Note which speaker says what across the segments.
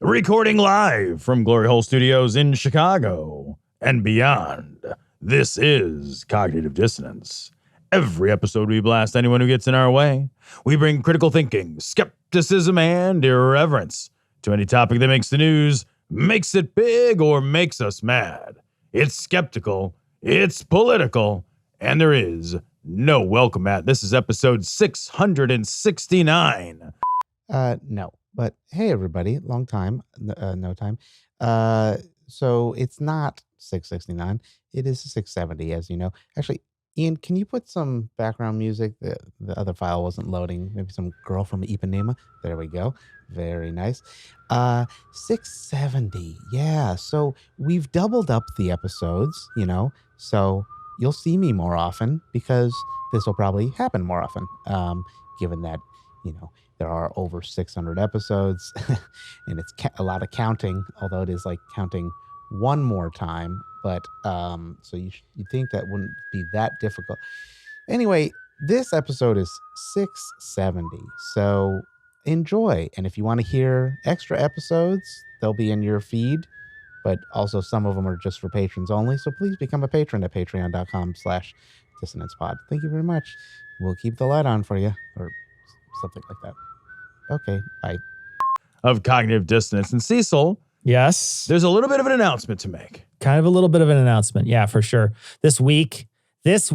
Speaker 1: Recording live from Glory Hole Studios in Chicago and beyond. This is Cognitive Dissonance. Every episode we blast anyone who gets in our way. We bring critical thinking, skepticism, and irreverence to any topic that makes the news, makes it big, or makes us mad. It's skeptical, it's political, and there is no welcome mat. This is episode 669.
Speaker 2: No. But hey, everybody, long time, no time. So it's not 669. It is 670, as you know. Actually, Ian, can you put some background music? The other file wasn't loading. Maybe some girl from Ipanema. There we go. Very nice. 670. Yeah. So we've doubled up the episodes, so you'll see me more often because this will probably happen more often, given that, there are over 600 episodes and it's a lot of counting, although it is like counting one more time. But so you'd think that wouldn't be that difficult. Anyway, this episode is 670. So enjoy. And if you want to hear extra episodes, they'll be in your feed. But also some of them are just for patrons only. So please become a patron at patreon.com/dissonancepod. Thank you very much. We'll keep the light on for you, or something like that. Okay, bye.
Speaker 1: Of Cognitive Dissonance. And Cecil.
Speaker 3: Yes.
Speaker 1: There's a little bit of an announcement to make.
Speaker 3: Kind of a little bit of an announcement. Yeah, for sure. This week was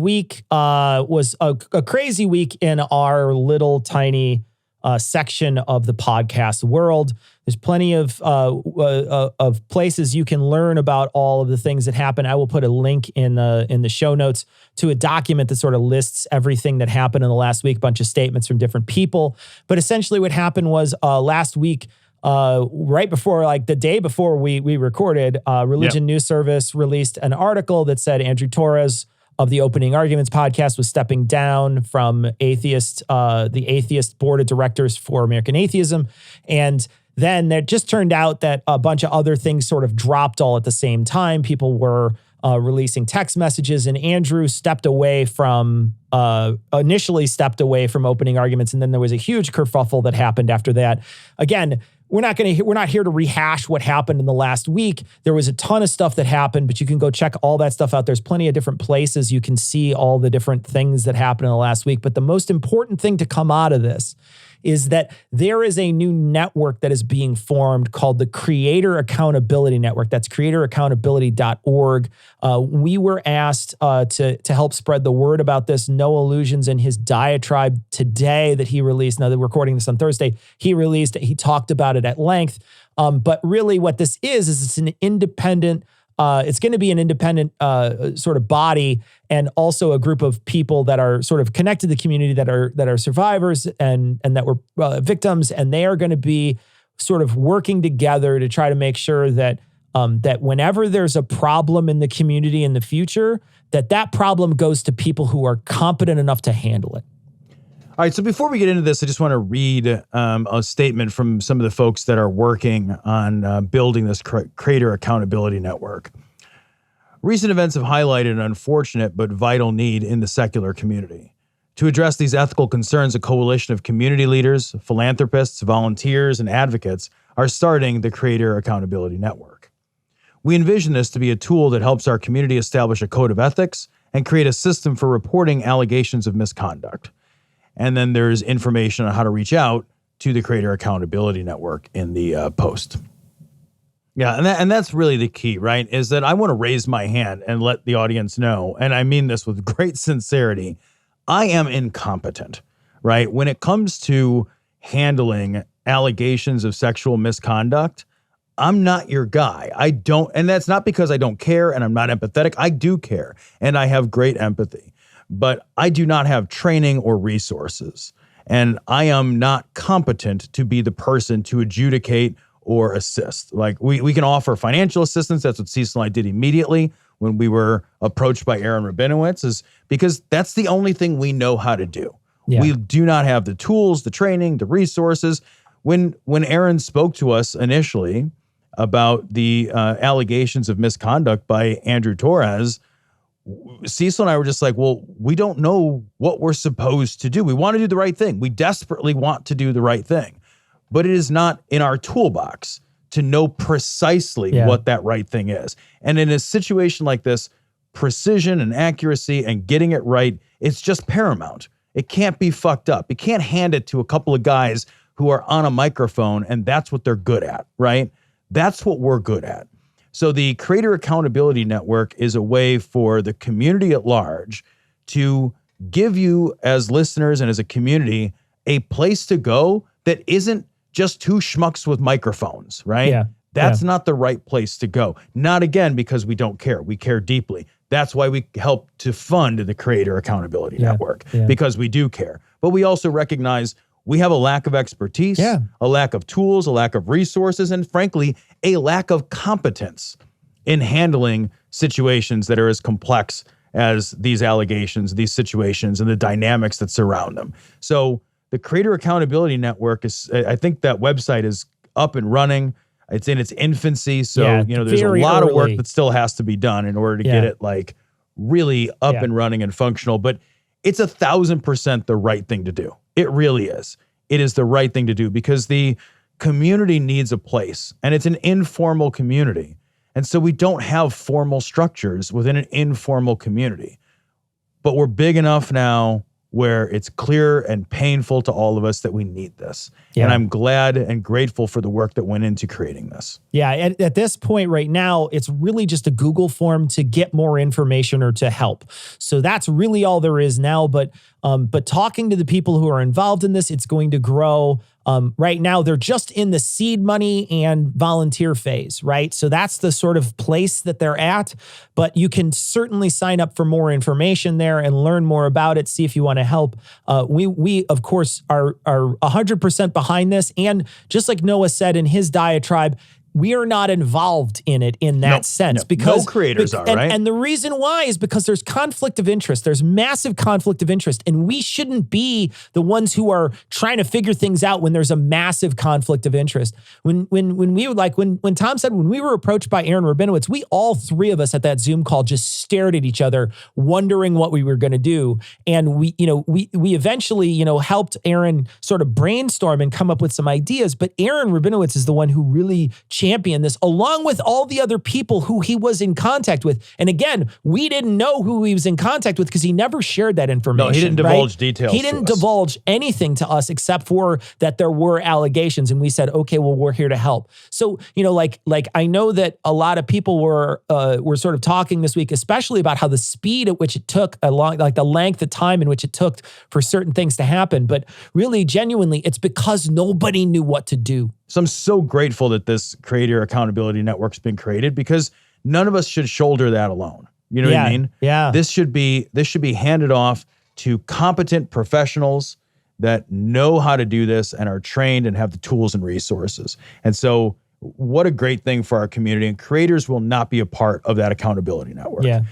Speaker 3: a crazy week in our little tiny section of the podcast world. There's plenty of places you can learn about all of the things that happen. I will put a link in the show notes to a document that sort of lists everything that happened in the last week, a bunch of statements from different people. But essentially what happened was last week, right before, like the day before we recorded, Religion News Service released an article that said Andrew Torres of the Opening Arguments podcast was stepping down from the Atheist Board of Directors for American Atheism. And then it just turned out that a bunch of other things sort of dropped all at the same time. People were releasing text messages, and Andrew initially stepped away from Opening Arguments. And then there was a huge kerfuffle that happened after that. Again, we're not here to rehash what happened in the last week. There was a ton of stuff that happened, but you can go check all that stuff out. There's plenty of different places you can see all the different things that happened in the last week. But the most important thing to come out of this is that there is a new network that is being formed called the Creator Accountability Network. That's creatoraccountability.org. We were asked to help spread the word about this. No Illusions in his diatribe today that he released. Now that we're recording this on Thursday, he talked about it at length. But really what this is it's an independent it's going to be an independent sort of body, and also a group of people that are sort of connected to the community that are survivors and that were victims, and they are going to be sort of working together to try to make sure that that whenever there's a problem in the community in the future, that problem goes to people who are competent enough to handle it.
Speaker 1: All right, so before we get into this, I just want to read a statement from some of the folks that are working on building this Creator Accountability Network. Recent events have highlighted an unfortunate but vital need in the secular community. To address these ethical concerns, a coalition of community leaders, philanthropists, volunteers, and advocates are starting the Creator Accountability Network. We envision this to be a tool that helps our community establish a code of ethics and create a system for reporting allegations of misconduct. And then there's information on how to reach out to the Creator Accountability Network in the post. Yeah, and that's really the key, right? Is that I want to raise my hand and let the audience know, and I mean this with great sincerity, I am incompetent, right? When it comes to handling allegations of sexual misconduct, I'm not your guy. I don't, and that's not because I don't care and I'm not empathetic. I do care and I have great empathy. But I do not have training or resources, and I am not competent to be the person to adjudicate or assist. Like we can offer financial assistance. That's what Cecil and I did immediately when we were approached by Aaron Rabinowitz, is because that's the only thing we know how to do. Yeah. We do not have the tools, the training, the resources. When Aaron spoke to us initially about the allegations of misconduct by Andrew Torres, Cecil and I were just like, well, we don't know what we're supposed to do. We want to do the right thing. We desperately want to do the right thing, but it is not in our toolbox to know precisely what that right thing is. And in a situation like this, precision and accuracy and getting it right, it's just paramount. It can't be fucked up. You can't hand it to a couple of guys who are on a microphone and that's what they're good at, right? That's what we're good at. So the Creator Accountability Network is a way for the community at large to give you as listeners and as a community a place to go that isn't just two schmucks with microphones, right?
Speaker 3: Yeah.
Speaker 1: That's not the right place to go. Not again, because we don't care. We care deeply. That's why we help to fund the Creator Accountability Network, because we do care. But we also recognize we have a lack of expertise, a lack of tools, a lack of resources, and frankly, a lack of competence in handling situations that are as complex as these allegations, these situations, and the dynamics that surround them. So the Creator Accountability Network is, I think that website is up and running. It's in its infancy. So, there's a lot of work that still has to be done in order to get it like really up and running and functional. But it's 1,000% the right thing to do. It really is. It is the right thing to do because the community needs a place and it's an informal community. And so we don't have formal structures within an informal community, but we're big enough now where it's clear and painful to all of us that we need this. Yeah. And I'm glad and grateful for the work that went into creating this.
Speaker 3: Yeah, at this point right now, it's really just a Google form to get more information or to help. So that's really all there is now. But talking to the people who are involved in this, it's going to grow. Right now, they're just in the seed money and volunteer phase, right? So that's the sort of place that they're at. But you can certainly sign up for more information there and learn more about it, see if you want to help. We of course, are 100% behind this. And just like Noah said in his diatribe, we are not involved in it in that sense because
Speaker 1: no creators are, right?
Speaker 3: And the reason why is because there's conflict of interest. There's massive conflict of interest, and we shouldn't be the ones who are trying to figure things out when there's a massive conflict of interest. When Tom said when we were approached by Aaron Rabinowitz, we all three of us at that Zoom call just stared at each other, wondering what we were going to do, and we eventually helped Aaron sort of brainstorm and come up with some ideas. But Aaron Rabinowitz is the one who really champion this, along with all the other people who he was in contact with. And again, we didn't know who he was in contact with because he never shared that information.
Speaker 1: No, he didn't divulge details.
Speaker 3: He didn't divulge anything to us except for that there were allegations, and we said, okay, well, we're here to help. So, like I know that a lot of people were sort of talking this week, especially about how the speed at which it took, the length of time in which it took for certain things to happen. But really, genuinely, it's because nobody knew what to do.
Speaker 1: So I'm so grateful that this Creator Accountability Network's been created because none of us should shoulder that alone. You know what I mean?
Speaker 3: Yeah.
Speaker 1: This should be handed off to competent professionals that know how to do this and are trained and have the tools and resources. And so what a great thing for our community, and creators will not be a part of that accountability network.
Speaker 3: Yeah.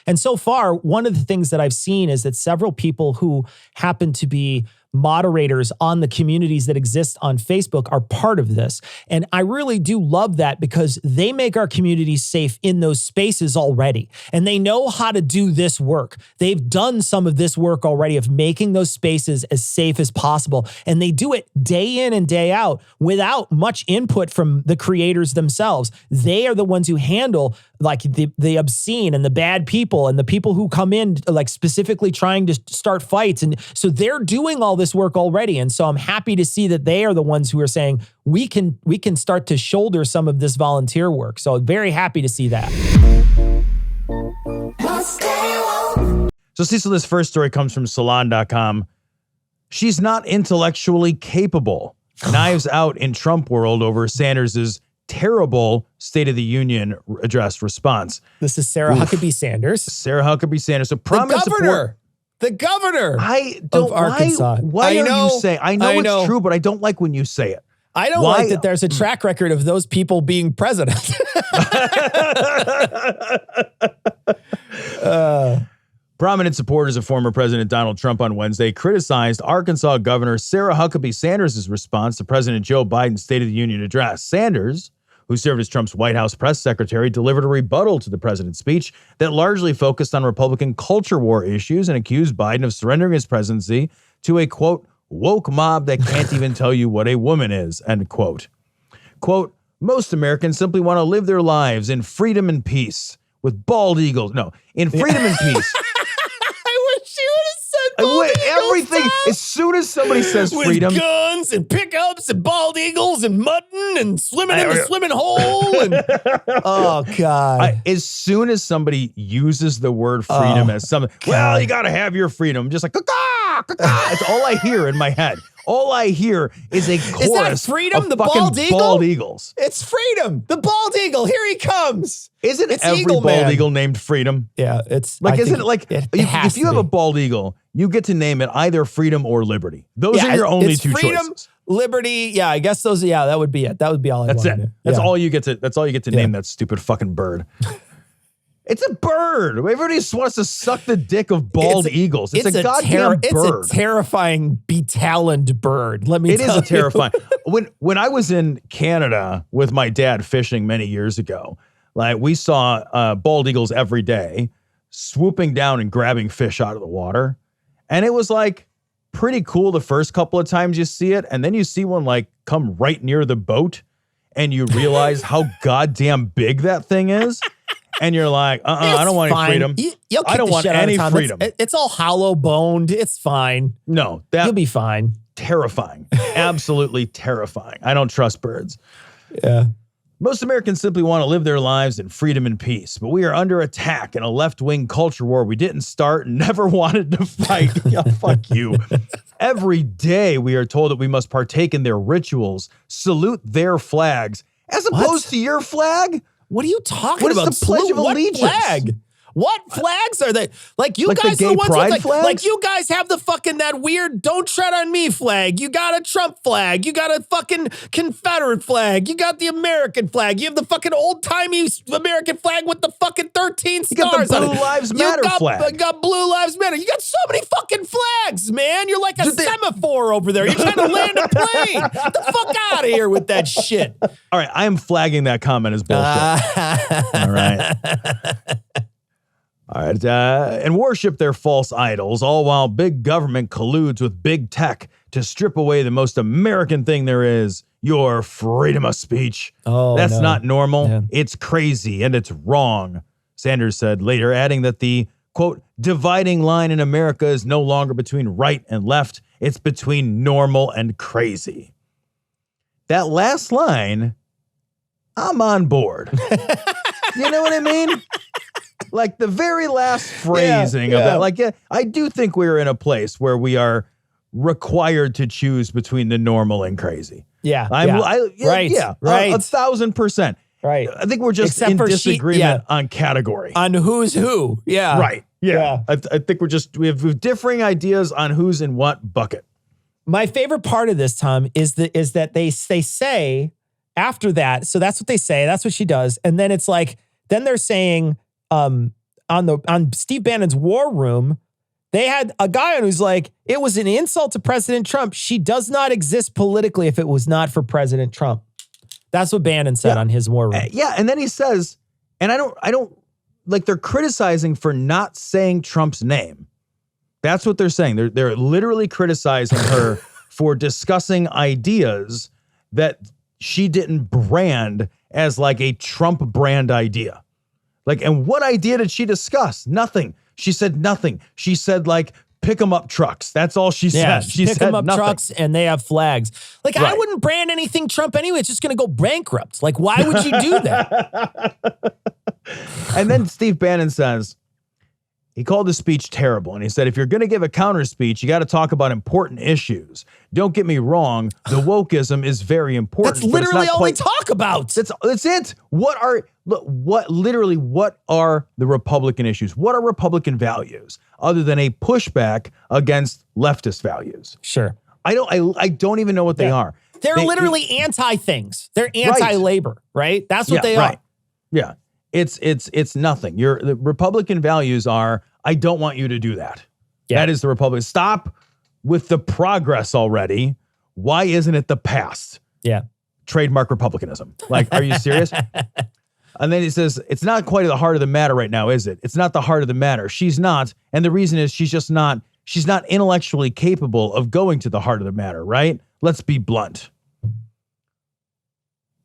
Speaker 3: And so far, one of the things that I've seen is that several people who happen to be moderators on the communities that exist on Facebook are part of this. And I really do love that because they make our communities safe in those spaces already. And they know how to do this work. They've done some of this work already of making those spaces as safe as possible. And they do it day in and day out without much input from the creators themselves. They are the ones who handle like the obscene and the bad people and the people who come in like specifically trying to start fights. And so they're doing all this work already. And so I'm happy to see that they are the ones who are saying we can start to shoulder some of this volunteer work. So very happy to see that.
Speaker 1: So Cecil, this first story comes from Salon.com. She's not intellectually capable. Knives out in Trump world over Sanders's terrible State of the Union address response.
Speaker 3: This is Sarah Huckabee Sanders.
Speaker 1: Sarah Huckabee Sanders. So prominent support.
Speaker 3: The governor
Speaker 1: of
Speaker 3: Arkansas.
Speaker 1: Why are you saying? I know it's true, but I don't like when you say it.
Speaker 3: I don't like that there's a track record of those people being president.
Speaker 1: Prominent supporters of former President Donald Trump on Wednesday criticized Arkansas Governor Sarah Huckabee Sanders' response to President Joe Biden's State of the Union address. Sanders, who served as Trump's White House press secretary, delivered a rebuttal to the president's speech that largely focused on Republican culture war issues and accused Biden of surrendering his presidency to a, quote, woke mob that can't even tell you what a woman is, end quote. Quote, Most Americans simply want to live their lives in freedom and peace with bald eagles. No, in freedom and peace.
Speaker 3: I wish you would have said bald eagles,
Speaker 1: everything.
Speaker 3: Tom.
Speaker 1: As soon as somebody says
Speaker 3: With
Speaker 1: freedom,
Speaker 3: guns and pickups and bald eagles and mutton and swimming in the swimming hole. And, oh, God.
Speaker 1: as soon as somebody uses the word freedom as something, well, you got to have your freedom. I'm just like, caw, caw. It's all I hear in my head. All I hear is a chorus
Speaker 3: Is that freedom,
Speaker 1: of
Speaker 3: the
Speaker 1: fucking
Speaker 3: bald eagle?
Speaker 1: bald eagles.
Speaker 3: It's freedom. The bald eagle. Here he comes.
Speaker 1: Isn't
Speaker 3: It's
Speaker 1: every
Speaker 3: Eagle
Speaker 1: bald
Speaker 3: Man.
Speaker 1: eagle named Freedom?
Speaker 3: Yeah, it's
Speaker 1: Like,
Speaker 3: I
Speaker 1: isn't
Speaker 3: think
Speaker 1: it like
Speaker 3: it
Speaker 1: if
Speaker 3: has
Speaker 1: you
Speaker 3: to
Speaker 1: have a
Speaker 3: be.
Speaker 1: bald eagle, you get to name it either Freedom or Liberty. Those
Speaker 3: Yeah,
Speaker 1: are your only
Speaker 3: it's
Speaker 1: two
Speaker 3: freedom,
Speaker 1: choices.
Speaker 3: Liberty. Yeah, I guess those. Yeah, that would be it. That would be all.
Speaker 1: That's it. That's all you get to. That's all you get to
Speaker 3: Yeah.
Speaker 1: name that stupid fucking bird. It's a bird. Everybody just wants to suck the dick of bald eagles. It's a goddamn bird.
Speaker 3: It's a terrifying betaloned bird. Let me
Speaker 1: It
Speaker 3: tell
Speaker 1: is
Speaker 3: you.
Speaker 1: a terrifying. When I was in Canada with my dad fishing many years ago, like we saw bald eagles every day swooping down and grabbing fish out of the water, and it was like pretty cool the first couple of times you see it, and then you see one like come right near the boat, and you realize how goddamn big that thing is. And you're like, I don't want any freedom.
Speaker 3: You'll
Speaker 1: I don't want any freedom.
Speaker 3: It's all hollow boned. It's fine.
Speaker 1: No,
Speaker 3: You'll be fine.
Speaker 1: terrifying. Absolutely terrifying. I don't trust birds.
Speaker 3: Yeah.
Speaker 1: Most Americans simply want to live their lives in freedom and peace, but we are under attack in a left-wing culture war we didn't start and never wanted to fight. Yeah, fuck you. Every day we are told that we must partake in their rituals, salute their flags, as opposed to your flag.
Speaker 3: What are you talking
Speaker 1: What is
Speaker 3: about?
Speaker 1: the Pledge of
Speaker 3: What
Speaker 1: Allegiance?
Speaker 3: Flag? What flags are they? Like you
Speaker 1: Like the
Speaker 3: guys are
Speaker 1: gay
Speaker 3: the ones
Speaker 1: pride
Speaker 3: with
Speaker 1: flags?
Speaker 3: like you guys have the fucking that weird "Don't tread on me" flag. You got a Trump flag. You got a fucking Confederate flag. You got the American flag. You have the fucking old timey American flag with the fucking 13
Speaker 1: You got the
Speaker 3: stars on
Speaker 1: Blue
Speaker 3: it.
Speaker 1: Lives Matter flag.
Speaker 3: You got Blue Lives Matter. You got so many fucking flags, man. You're like a semaphore over there. You're trying to land a plane. Get the fuck out of here with that shit.
Speaker 1: All right, I am flagging that comment as bullshit. All right. All right, and worship their false idols, all while big government colludes with big tech to strip away the most American thing there is, your freedom of speech.
Speaker 3: Oh,
Speaker 1: That's
Speaker 3: no.
Speaker 1: not normal.
Speaker 3: Yeah.
Speaker 1: It's crazy and it's wrong, Sanders said later, adding that the, quote, dividing line in America is no longer between right and left. It's between normal and crazy. That last line, I'm on board. You know what I mean? Like the very last phrasing of that. Like, yeah, I do think we're in a place where we are required to choose between the normal and crazy.
Speaker 3: Yeah.
Speaker 1: Right.
Speaker 3: 1,000%. Right.
Speaker 1: I think we're just
Speaker 3: Except
Speaker 1: in
Speaker 3: for
Speaker 1: disagreement on category.
Speaker 3: On who's who. Yeah.
Speaker 1: Right. Yeah. I think we have differing ideas on who's in what bucket.
Speaker 3: My favorite part of this, Tom, is that they say after that. So that's what they say. That's what she does. And then it's like, then they're saying, on Steve Bannon's War Room, they had a guy on who's like, it was an insult to President Trump. She does not exist politically if it was not for President Trump. That's what Bannon said on his War Room.
Speaker 1: And then he says, and I don't like, they're criticizing for not saying Trump's name. That's what they're saying. They're literally criticizing her for discussing ideas that she didn't brand as like a Trump brand idea. Like, and what idea did she discuss? Nothing. She said nothing. She said like pick 'em up trucks. That's all she said. She
Speaker 3: pick
Speaker 1: said
Speaker 3: them up
Speaker 1: nothing.
Speaker 3: trucks and they have flags. Like I wouldn't brand anything Trump anyway. It's just going to go bankrupt. Like why would you do that?
Speaker 1: And then Steve Bannon says, he called the speech terrible. And he said, if you're going to give a counter speech, you got to talk about important issues. Don't get me wrong. The wokeism is very important.
Speaker 3: That's literally all they talk about.
Speaker 1: That's it. What are the Republican issues? What are Republican values other than a pushback against leftist values?
Speaker 3: Sure.
Speaker 1: I don't even know what they are.
Speaker 3: They're literally anti things. They're anti-labor, right? That's what they are.
Speaker 1: Yeah. It's nothing. The Republican values are, I don't want you to do that. Yeah. That is the Republican. Stop with the progress already. Why isn't it the past?
Speaker 3: Yeah.
Speaker 1: Trademark republicanism. Like, are you serious? And then he says, it's not quite at the heart of the matter right now, is it? It's not the heart of the matter. She's not. And the reason is she's not intellectually capable of going to the heart of the matter, right? Let's be blunt.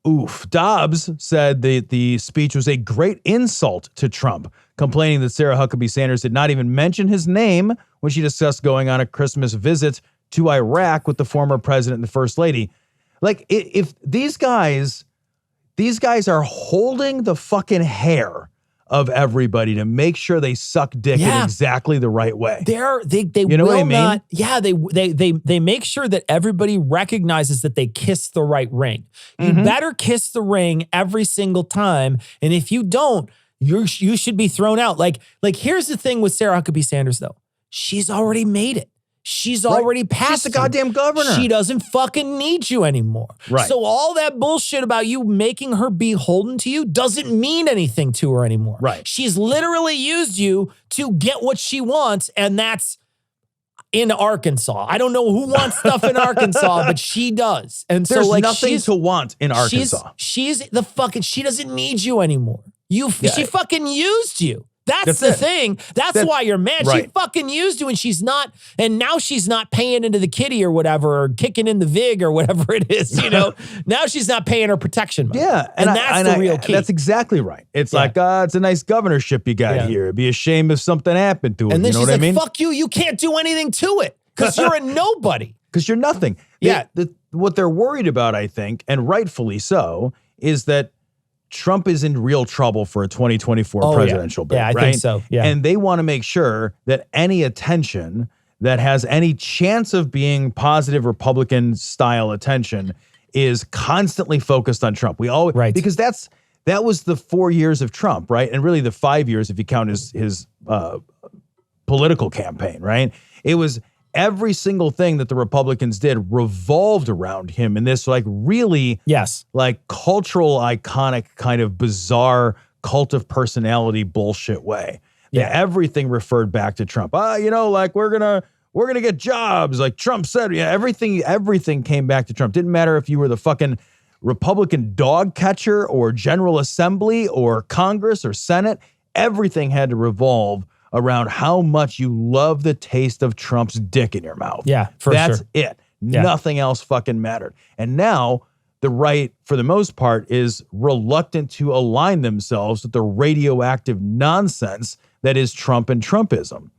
Speaker 1: Oof. Dobbs said that the speech was a great insult to Trump, complaining that Sarah Huckabee Sanders did not even mention his name when she discussed going on a Christmas visit to Iraq with the former president and the first lady. Like, if these guys are holding the fucking hair of everybody to make sure they suck dick in exactly the right way.
Speaker 3: They
Speaker 1: you know
Speaker 3: will
Speaker 1: what I mean?
Speaker 3: not. Yeah, they make sure that everybody recognizes that they kissed the right ring. You better kiss the ring every single time, and if you don't, you should be thrown out. Like here's the thing with Sarah Huckabee Sanders though. She's already made it. She's already passed.
Speaker 1: She's the goddamn governor.
Speaker 3: She doesn't fucking need you anymore.
Speaker 1: Right.
Speaker 3: So all that bullshit about you making her beholden to you doesn't mean anything to her anymore.
Speaker 1: Right.
Speaker 3: She's literally used you to get what she wants, and that's in Arkansas. I don't know who wants stuff in Arkansas, but she does. And
Speaker 1: there's
Speaker 3: so like
Speaker 1: nothing to want in Arkansas.
Speaker 3: She's the fucking, she doesn't need you anymore. She fucking used you. That's the thing. That's why you're mad.
Speaker 1: Right.
Speaker 3: She fucking used you, and now she's not paying into the kitty or whatever, or kicking in the VIG or whatever it is, you know. Now she's not paying her protection money.
Speaker 1: Yeah.
Speaker 3: And that's the real key.
Speaker 1: That's exactly right. It's like, it's a nice governorship you got here. It'd be a shame if something happened to it.
Speaker 3: And then
Speaker 1: you know
Speaker 3: she's
Speaker 1: what
Speaker 3: like,
Speaker 1: I mean?
Speaker 3: fuck you. You can't do anything to it because you're a nobody.
Speaker 1: Because you're nothing. What they're worried about, I think, and rightfully so, is that Trump is in real trouble for a 2024 presidential bid,
Speaker 3: I
Speaker 1: right?
Speaker 3: think so. Yeah.
Speaker 1: And they want to make sure that any attention that has any chance of being positive Republican style attention is constantly focused on Trump. We always, because that was the 4 years of Trump, right? And really the 5 years if you count his political campaign, right? It was every single thing that the Republicans did revolved around him in this like really like cultural iconic kind of bizarre cult of personality bullshit way. Yeah. Everything referred back to Trump. You know, like we're gonna get jobs. Like Trump said, everything came back to Trump. Didn't matter if you were the fucking Republican dog catcher or General Assembly or Congress or Senate. Everything had to revolve around how much you love the taste of Trump's dick in your mouth.
Speaker 3: Yeah,
Speaker 1: That's
Speaker 3: sure.
Speaker 1: it. Yeah. Nothing else fucking mattered. And now the right, for the most part, is reluctant to align themselves with the radioactive nonsense that is Trump and Trumpism.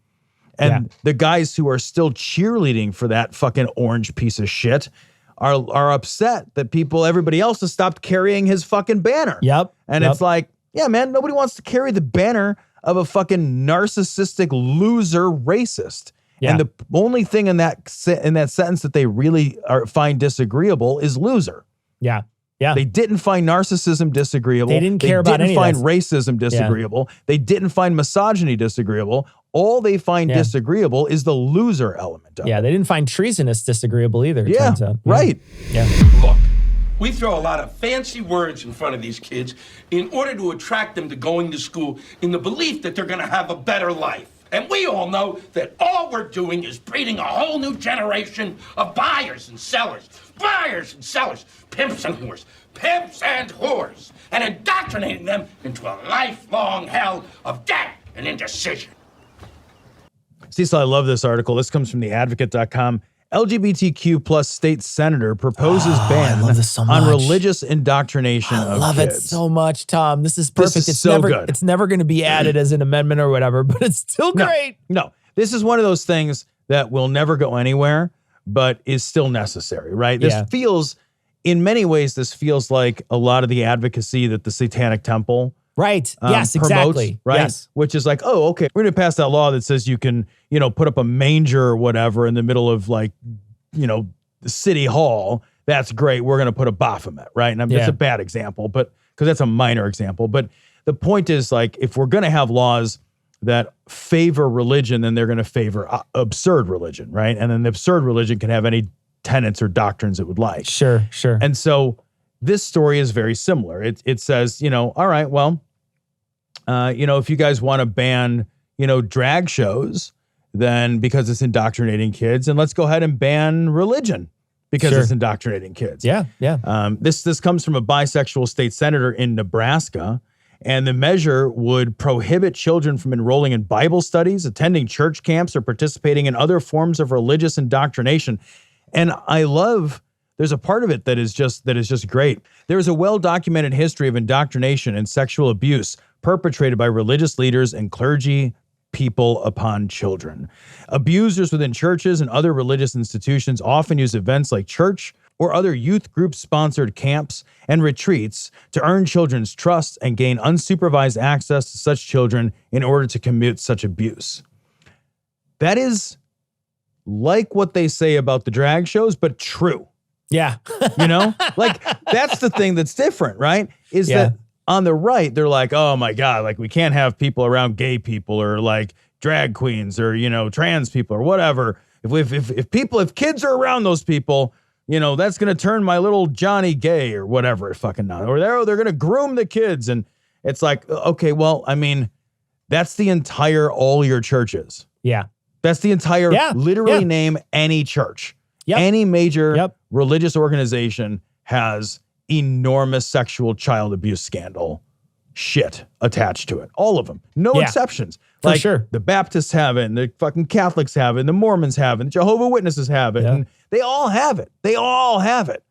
Speaker 1: And the guys who are still cheerleading for that fucking orange piece of shit are upset that everybody else has stopped carrying his fucking banner.
Speaker 3: Yep.
Speaker 1: And it's like, yeah, man, nobody wants to carry the banner of a fucking narcissistic loser racist. Yeah. And the only thing in that sentence that they really find disagreeable is loser.
Speaker 3: Yeah. Yeah.
Speaker 1: They didn't find narcissism disagreeable.
Speaker 3: They didn't care about any of that.
Speaker 1: They didn't find racism disagreeable. Yeah. They didn't find misogyny disagreeable. All they find disagreeable is the loser element of it.
Speaker 3: They didn't find treasonous disagreeable either, it turns out.
Speaker 1: Right.
Speaker 3: Yeah.
Speaker 4: Look, we throw a lot of fancy words in front of these kids in order to attract them to going to school in the belief that they're going to have a better life. And we all know that all we're doing is breeding a whole new generation of buyers and sellers, pimps and whores, and indoctrinating them into a lifelong hell of debt and indecision.
Speaker 1: Cecil, I love this article. This comes from theadvocate.com. LGBTQ plus state senator proposes ban on religious indoctrination of kids.
Speaker 3: I love it so much, Tom. This is perfect.
Speaker 1: It's so good.
Speaker 3: It's never going to be added as an amendment or whatever, but it's still great.
Speaker 1: No, this is one of those things that will never go anywhere, but is still necessary, right? This feels, in many ways, like a lot of the advocacy that the Satanic Temple
Speaker 3: yes,
Speaker 1: promotes,
Speaker 3: exactly.
Speaker 1: Right?
Speaker 3: Yes.
Speaker 1: Which is like, oh, okay, we're going to pass that law that says you can, put up a manger or whatever in the middle of the city hall. That's great. We're going to put a Baphomet, right? And that's a bad example, but because that's a minor example. But the point is, like, if we're going to have laws that favor religion, then they're going to favor absurd religion, right? And then the absurd religion can have any tenets or doctrines it would like.
Speaker 3: Sure.
Speaker 1: And so this story is very similar. It says, all right, well, if you guys want to ban, drag shows, then because it's indoctrinating kids, and let's go ahead and ban religion because it's indoctrinating kids.
Speaker 3: Yeah.
Speaker 1: This comes from a bisexual state senator in Nebraska, and the measure would prohibit children from enrolling in Bible studies, attending church camps, or participating in other forms of religious indoctrination. And I love there's a part of it that is just great. There is a well-documented history of indoctrination and sexual abuse perpetrated by religious leaders and clergy people upon children. Abusers within churches and other religious institutions often use events like church or other youth group-sponsored camps and retreats to earn children's trust and gain unsupervised access to such children in order to commit such abuse. That is like what they say about the drag shows, but true.
Speaker 3: Yeah.
Speaker 1: You know? Like, that's the thing that's different, right? Is that on the right, they're like, oh my God, like we can't have people around gay people or like drag queens or, you know, trans people or whatever. If kids are around those people, you know, that's going to turn my little Johnny gay or whatever it fucking not. Or they're going to groom the kids. And it's like, okay, well, I mean, that's the entire, all your churches.
Speaker 3: Yeah.
Speaker 1: That's the entire, literally name any church. Yep. Any major religious organization has enormous sexual child abuse scandal shit attached to it. All of them. No exceptions.
Speaker 3: For sure.
Speaker 1: The Baptists have it, and the fucking Catholics have it, and the Mormons have it, and Jehovah's Witnesses have it, and they all have it. They all have it.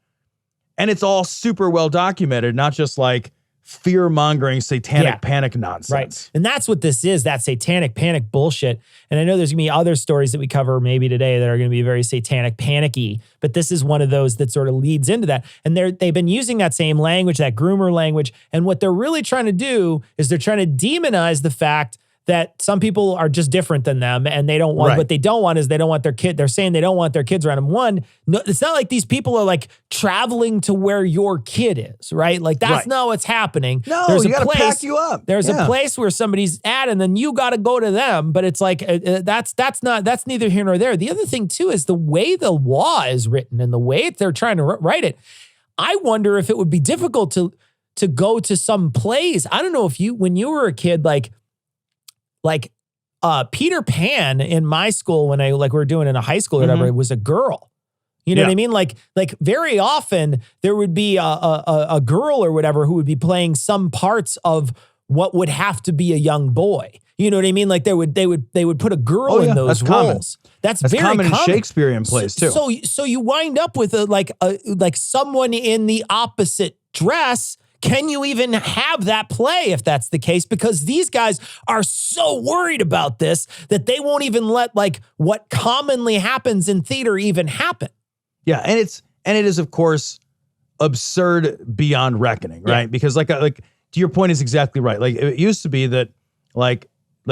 Speaker 1: And it's all super well documented, not just like fear-mongering satanic panic nonsense.
Speaker 3: Right. And that's what this is, that satanic panic bullshit. And I know there's going to be other stories that we cover maybe today that are going to be very satanic panicky, but this is one of those that sort of leads into that. And they've been using that same language, that groomer language. And what they're really trying to do is they're trying to demonize the fact that some people are just different than them and they don't want, what they don't want is they don't want their kid. They're saying they don't want their kids around them. One, no, it's not like these people are like traveling to where your kid is, right? Like that's not what's happening.
Speaker 1: No,
Speaker 3: there's
Speaker 1: you got to pack you up.
Speaker 3: There's a place where somebody's at and then you got to go to them. But it's like, that's neither here nor there. The other thing too is the way the law is written and the way they're trying to write it. I wonder if it would be difficult to go to some place. I don't know if when you were a kid, like Peter Pan in my school when we were doing in a high school or whatever, it was a girl. You know what I mean? Like very often there would be a girl or whatever who would be playing some parts of what would have to be a young boy. You know what I mean? Like they would put a girl in those roles. That's very
Speaker 1: common in Shakespearean plays too.
Speaker 3: So you wind up with like someone in the opposite dress. Can you even have that play if that's the case? Because these guys are so worried about this that they won't even let like what commonly happens in theater even happen.
Speaker 1: Yeah, and it is of course absurd beyond reckoning, right? Because like to your point is exactly right. Like it used to be that like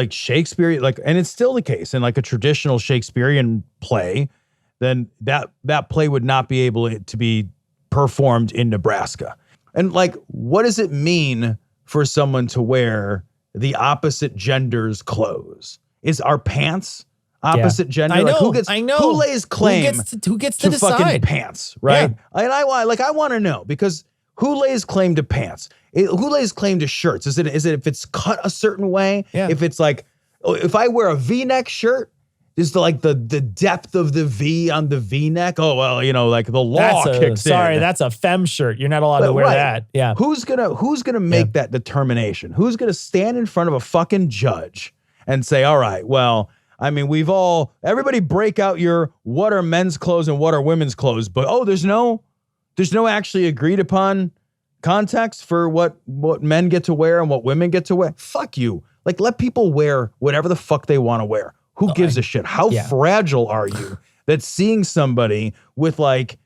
Speaker 1: Shakespeare, and it's still the case in like a traditional Shakespearean play, then that play would not be able to be performed in Nebraska. And like, what does it mean for someone to wear the opposite gender's clothes? Is our pants opposite gender?
Speaker 3: I know,
Speaker 1: Who lays claim
Speaker 3: who gets to decide?
Speaker 1: Fucking pants, right? Yeah. And I want to know, because who lays claim to pants? Who lays claim to shirts? Is it if it's cut a certain way? Yeah. If it's like, if I wear a V-neck shirt, is the depth of the V on the V-neck? Oh, well, you know, like the law kicks in.
Speaker 3: Sorry, that's a femme shirt. You're not allowed to wear that. Yeah.
Speaker 1: Who's gonna make that determination? Who's gonna stand in front of a fucking judge and say, all right, well, I mean, everybody break out your what are men's clothes and what are women's clothes, but there's no actually agreed upon context for what men get to wear and what women get to wear. Fuck you. Like, let people wear whatever the fuck they want to wear. Who gives a shit? How fragile are you that seeing somebody with like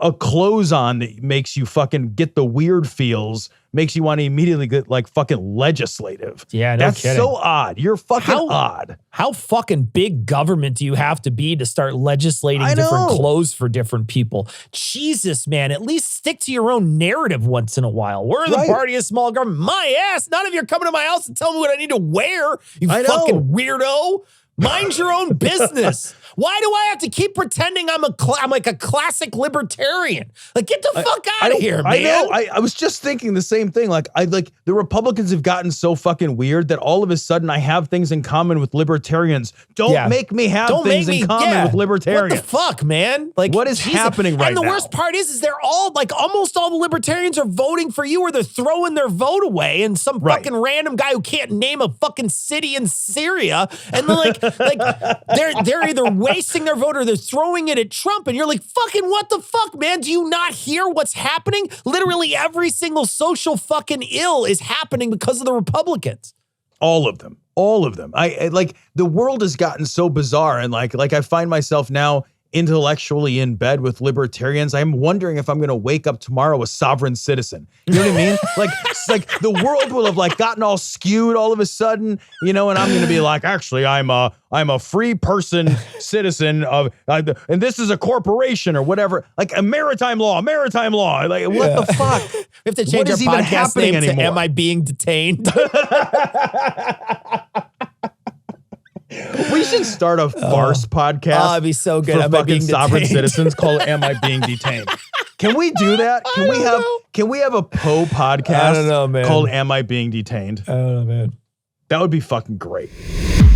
Speaker 1: a clothes on that makes you fucking get the weird feels, makes you want to immediately get like fucking legislative?
Speaker 3: Yeah,
Speaker 1: that's
Speaker 3: kidding.
Speaker 1: So odd. You're fucking odd.
Speaker 3: How fucking big government do you have to be to start legislating different clothes for different people? Jesus, man, at least stick to your own narrative once in a while. We're the party of small government. My ass, none of you are coming to my house and tell me what I need to wear, you fucking weirdo. Mind your own business. Why do I have to keep pretending I'm like a classic libertarian? Like, get the fuck out of here, man.
Speaker 1: I know. I was just thinking the same thing. Like, the Republicans have gotten so fucking weird that all of a sudden I have things in common with libertarians. Don't make me have things in common with libertarians.
Speaker 3: What the fuck, man? Like,
Speaker 1: what is happening right now?
Speaker 3: And the worst part is they're all like, almost all the libertarians are voting for you, or they're throwing their vote away, and some fucking random guy who can't name a fucking city in Syria, and they're like they're either wasting their vote or they're throwing it at Trump. And you're like, fucking what the fuck, man? Do you not hear what's happening? Literally every single social fucking ill is happening because of the Republicans.
Speaker 1: All of them. All of them. I like the world has gotten so bizarre, and like I find myself now intellectually in bed with libertarians. I'm wondering if I'm going to wake up tomorrow a sovereign citizen. You know what I mean? Like, it's like the world will have like gotten all skewed all of a sudden, you know, and I'm going to be like, actually, I'm a free person citizen of, and this is a corporation or whatever, like a maritime law. Like, what the fuck?
Speaker 3: We have to change our podcast name to Am I Being Detained?
Speaker 1: We should start a farce podcast.
Speaker 3: Oh, it'd be so good.
Speaker 1: For
Speaker 3: Am I
Speaker 1: fucking
Speaker 3: being
Speaker 1: sovereign
Speaker 3: detained?
Speaker 1: citizens called Am I Being Detained? Can we do that? Can we have a Poe podcast
Speaker 3: I don't know, man.
Speaker 1: called Am I Being Detained?
Speaker 3: I don't know, man.
Speaker 1: That would be fucking great.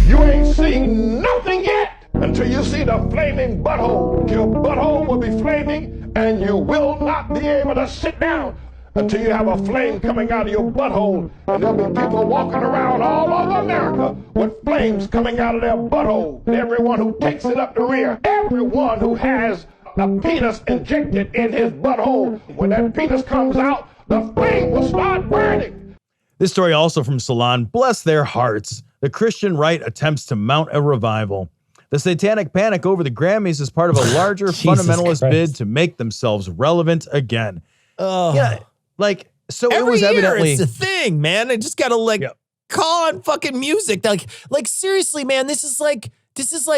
Speaker 5: You ain't seen nothing yet until you see the flaming butthole. Your butthole will be flaming and you will not be able to sit down until you have a flame coming out of your butthole. And there'll be people walking around all over America with flames coming out of their butthole. And everyone who takes it up the rear, everyone who has a penis injected in his butthole, when that penis comes out, the flame will start burning.
Speaker 1: This story also from Salon. Bless their hearts. The Christian right attempts to mount a revival. The satanic panic over the Grammys is part of a larger fundamentalist
Speaker 3: Christ.
Speaker 1: bid to make themselves relevant again.
Speaker 3: Oh.
Speaker 1: Yeah, like, so
Speaker 3: Every
Speaker 1: it was
Speaker 3: year
Speaker 1: evidently...
Speaker 3: it's a thing, man. I just gotta call on fucking music. Like seriously, man, this is like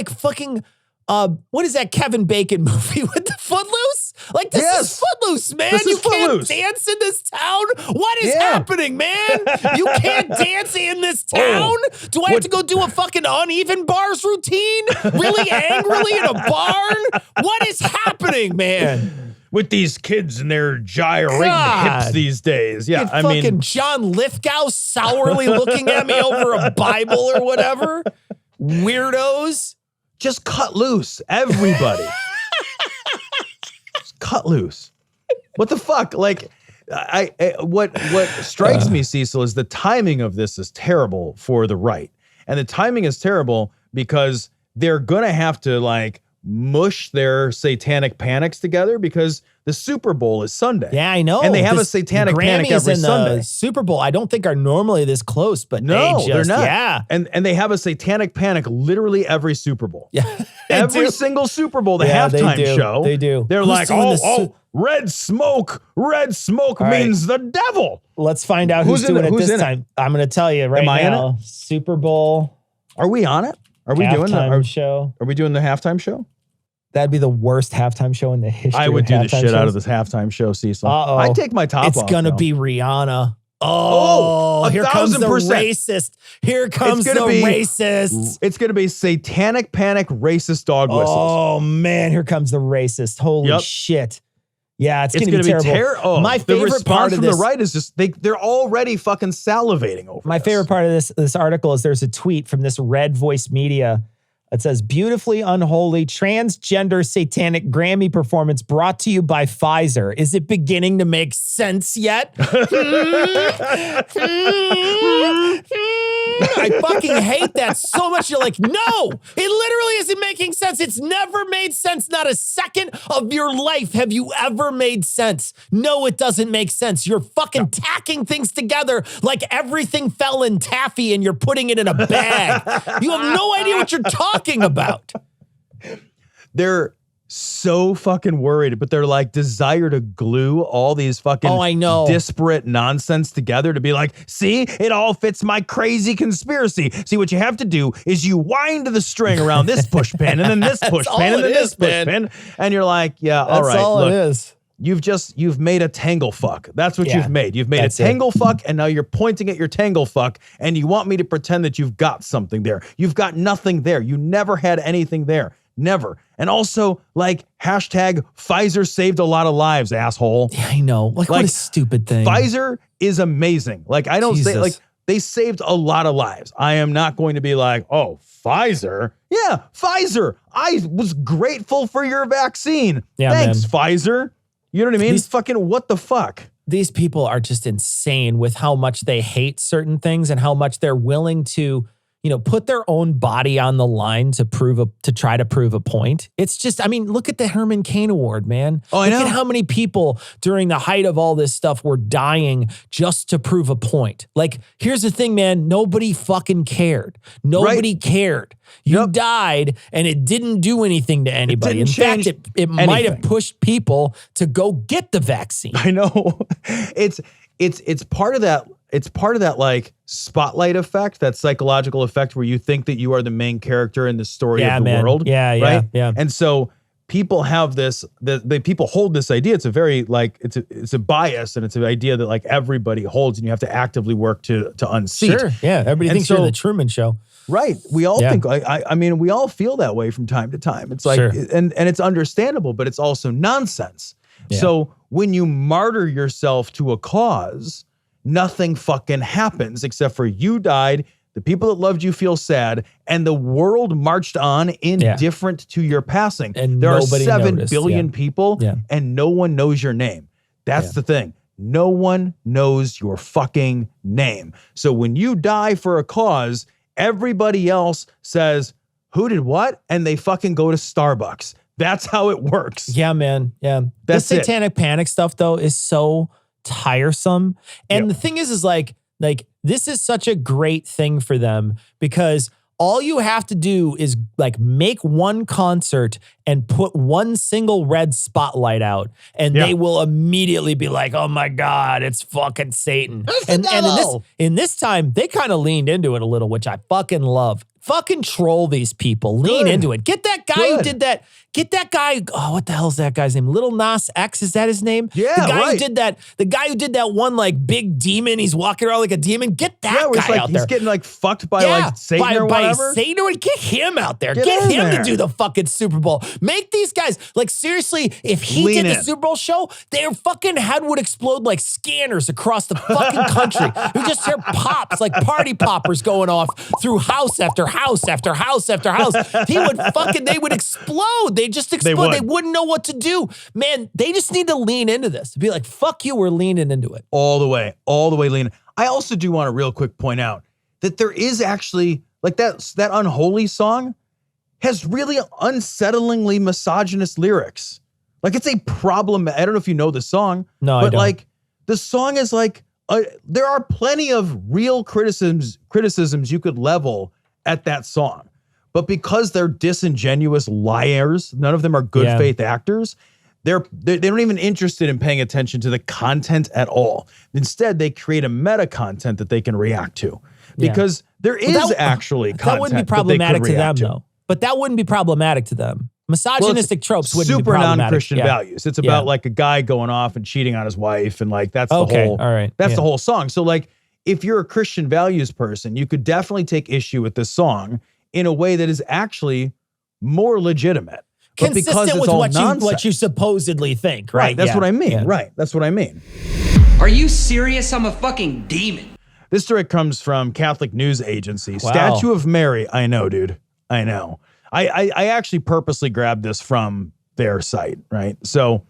Speaker 3: fucking what is that Kevin Bacon movie with the Footloose? Like this is Footloose, man.
Speaker 1: This is
Speaker 3: you
Speaker 1: Footloose.
Speaker 3: can't dance in this town. What is happening, man? You can't dance in this town? Do I have to go do a fucking uneven bars routine? Really angrily in a barn? What is happening, man?
Speaker 1: With these kids and their gyrating hips these days. Yeah, I
Speaker 3: fucking
Speaker 1: mean...
Speaker 3: John Lithgow sourly looking at me over a Bible or whatever. Weirdos.
Speaker 1: Just cut loose, everybody. Just cut loose. What the fuck? Like, what strikes me, Cecil, is the timing of this is terrible for the right. And the timing is terrible because they're gonna have to like mush their satanic panics together because the Super Bowl is Sunday.
Speaker 3: Yeah, I know.
Speaker 1: And they have a satanic panic every Sunday.
Speaker 3: Super Bowl, I don't think are normally this close, but
Speaker 1: No,
Speaker 3: they're
Speaker 1: they're not.
Speaker 3: Yeah.
Speaker 1: And they have a satanic panic literally every Super Bowl.
Speaker 3: Yeah.
Speaker 1: Every single Super Bowl, the
Speaker 3: Yeah, they
Speaker 1: halftime
Speaker 3: do.
Speaker 1: show.
Speaker 3: They do.
Speaker 1: They're
Speaker 3: Who's
Speaker 1: like,
Speaker 3: doing the
Speaker 1: red smoke
Speaker 3: right.
Speaker 1: means the devil.
Speaker 3: Let's find out who's doing it this time. I'm going to tell you right
Speaker 1: Am I in
Speaker 3: now. Super Bowl.
Speaker 1: Are we on it? Are we doing
Speaker 3: halftime
Speaker 1: the
Speaker 3: show?
Speaker 1: Are we doing the halftime show?
Speaker 3: That'd be the worst halftime show in the history.
Speaker 1: I would
Speaker 3: of
Speaker 1: do the
Speaker 3: halftime
Speaker 1: shit out
Speaker 3: shows.
Speaker 1: of this halftime show, Cecil.
Speaker 3: Uh-oh.
Speaker 1: I'd take my top off.
Speaker 3: It's gonna
Speaker 1: though.
Speaker 3: be Rihanna.
Speaker 1: Oh,
Speaker 3: here comes the
Speaker 1: 1000%.
Speaker 3: racist. Here comes the racist.
Speaker 1: It's gonna be satanic panic racist dog whistles.
Speaker 3: Oh man, here comes the racist. Holy shit. Yeah, it's gonna be terrible. My favorite
Speaker 1: the response
Speaker 3: part of
Speaker 1: from
Speaker 3: this,
Speaker 1: the right is just they're already fucking salivating over
Speaker 3: my
Speaker 1: this.
Speaker 3: favorite part of this article is there's a tweet from this Red Voice Media. It says, beautifully unholy transgender satanic Grammy performance brought to you by Pfizer. Is it beginning to make sense yet? I fucking hate that so much. You're like, no, it literally isn't making sense. It's never made sense. Not a second of your life have you ever made sense. No, it doesn't make sense. You're fucking tacking things together like everything fell in taffy and you're putting it in a bag. You have no idea what you're talking about.
Speaker 1: They're so fucking worried, but they're like desire to glue all these fucking disparate nonsense together to be like, see, it all fits my crazy conspiracy. See, what you have to do is you wind the string around this push pin and then this push pin and then this push pin. And you're like, yeah, all right.
Speaker 3: That's all
Speaker 1: look,
Speaker 3: it is.
Speaker 1: You've made a tangle fuck. That's what you've made. You've made a tangle fuck, and now you're pointing at your tangle fuck, and you want me to pretend that you've got something there. You've got nothing there. You never had anything there. Never. And also, like, hashtag Pfizer saved a lot of lives, asshole.
Speaker 3: Yeah, I know. Like what a stupid thing.
Speaker 1: Pfizer is amazing. Like, I don't say, like, they saved a lot of lives. I am not going to be like, oh, Pfizer? Yeah, Pfizer. I was grateful for your vaccine.
Speaker 3: Yeah,
Speaker 1: thanks,
Speaker 3: man.
Speaker 1: Pfizer. You know what I mean? Fucking what the fuck?
Speaker 3: These people are just insane with how much they hate certain things and how much they're willing to put their own body on the line to try to prove a point. It's just, I mean, look at the Herman Cain Award, man.
Speaker 1: Oh, I know.
Speaker 3: Look at how many people during the height of all this stuff were dying just to prove a point. Like, here's the thing, man. Nobody fucking cared. Nobody cared. You died and it didn't do anything to anybody. In fact, it might have pushed people to go get the vaccine.
Speaker 1: I know. It's part of that. It's part of that like spotlight effect, that psychological effect where you think that you are the main character in the story of the world.
Speaker 3: Yeah.
Speaker 1: And so people have this, people hold this idea. It's a very like, it's a bias, and it's an idea that like everybody holds, and you have to actively work to unseat.
Speaker 3: Sure. Yeah. Everybody thinks you're the Truman Show.
Speaker 1: Right. We all think, I mean, we all feel that way from time to time. It's like, and it's understandable, but it's also nonsense. Yeah. So when you martyr yourself to a cause, nothing fucking happens except for you died, the people that loved you feel sad, and the world marched on indifferent to your passing. And there are 7 billion people, and no one knows your name. That's the thing. No one knows your fucking name. So when you die for a cause, everybody else says, who did what? And they fucking go to Starbucks. That's how it works.
Speaker 3: Yeah, man. Yeah.
Speaker 1: That's
Speaker 3: the satanic panic stuff, though, is so tiresome. And the thing is like this is such a great thing for them, because all you have to do is like make one concert and put one single red spotlight out, and they will immediately be like, oh my God, it's fucking Satan. And in this time, they kind of leaned into it a little, which I fucking love. Fucking troll these people. Lean into it. Get that guy who did that. Get that guy. Oh, what the hell's that guy's name? Lil Nas X, is that his name?
Speaker 1: Yeah,
Speaker 3: the guy who did that. The guy who did that one like big demon. He's walking around like a demon. Get that guy out there.
Speaker 1: He's getting like fucked by like Satan or whatever.
Speaker 3: By Satan or get him out there. Get him to do the fucking Super Bowl. Make these guys like seriously. If he did the Super Bowl show, their fucking head would explode like scanners across the fucking country. You just hear pops like party poppers going off through house after house after house after house. They would explode. They just explode. They wouldn't know what to do. Man, they just need to lean into this. Be like, fuck you, we're leaning into it.
Speaker 1: All the way leaning. I also do want to real quick point out that there is actually, like that Unholy song has really unsettlingly misogynist lyrics. Like it's a problem. I don't know if you know the song.
Speaker 3: No,
Speaker 1: but
Speaker 3: I don't.
Speaker 1: Like the song is like, there are plenty of real criticisms you could level at that song. But because they're disingenuous liars, none of them are good faith actors, they're not even interested in paying attention to the content at all. Instead, they create a meta content that they can react to. Because there is actually content
Speaker 3: that wouldn't be problematic to them, though. But that wouldn't be problematic to them. Misogynistic tropes wouldn't be problematic.
Speaker 1: Super non-Christian values. It's about like a guy going off and cheating on his wife, and like that's the whole.
Speaker 3: All right.
Speaker 1: That's the whole song. So like, if you're a Christian values person, you could definitely take issue with this song in a way that is actually more legitimate. But
Speaker 3: consistent
Speaker 1: because
Speaker 3: with
Speaker 1: it's
Speaker 3: what you supposedly think, right?
Speaker 1: That's what I mean. Yeah. Right. That's what I mean.
Speaker 6: Are you serious? I'm a fucking demon.
Speaker 1: This story comes from Catholic News Agency.
Speaker 3: Wow.
Speaker 1: Statue of Mary. I know, dude. I know. I actually purposely grabbed this from their site, right? So,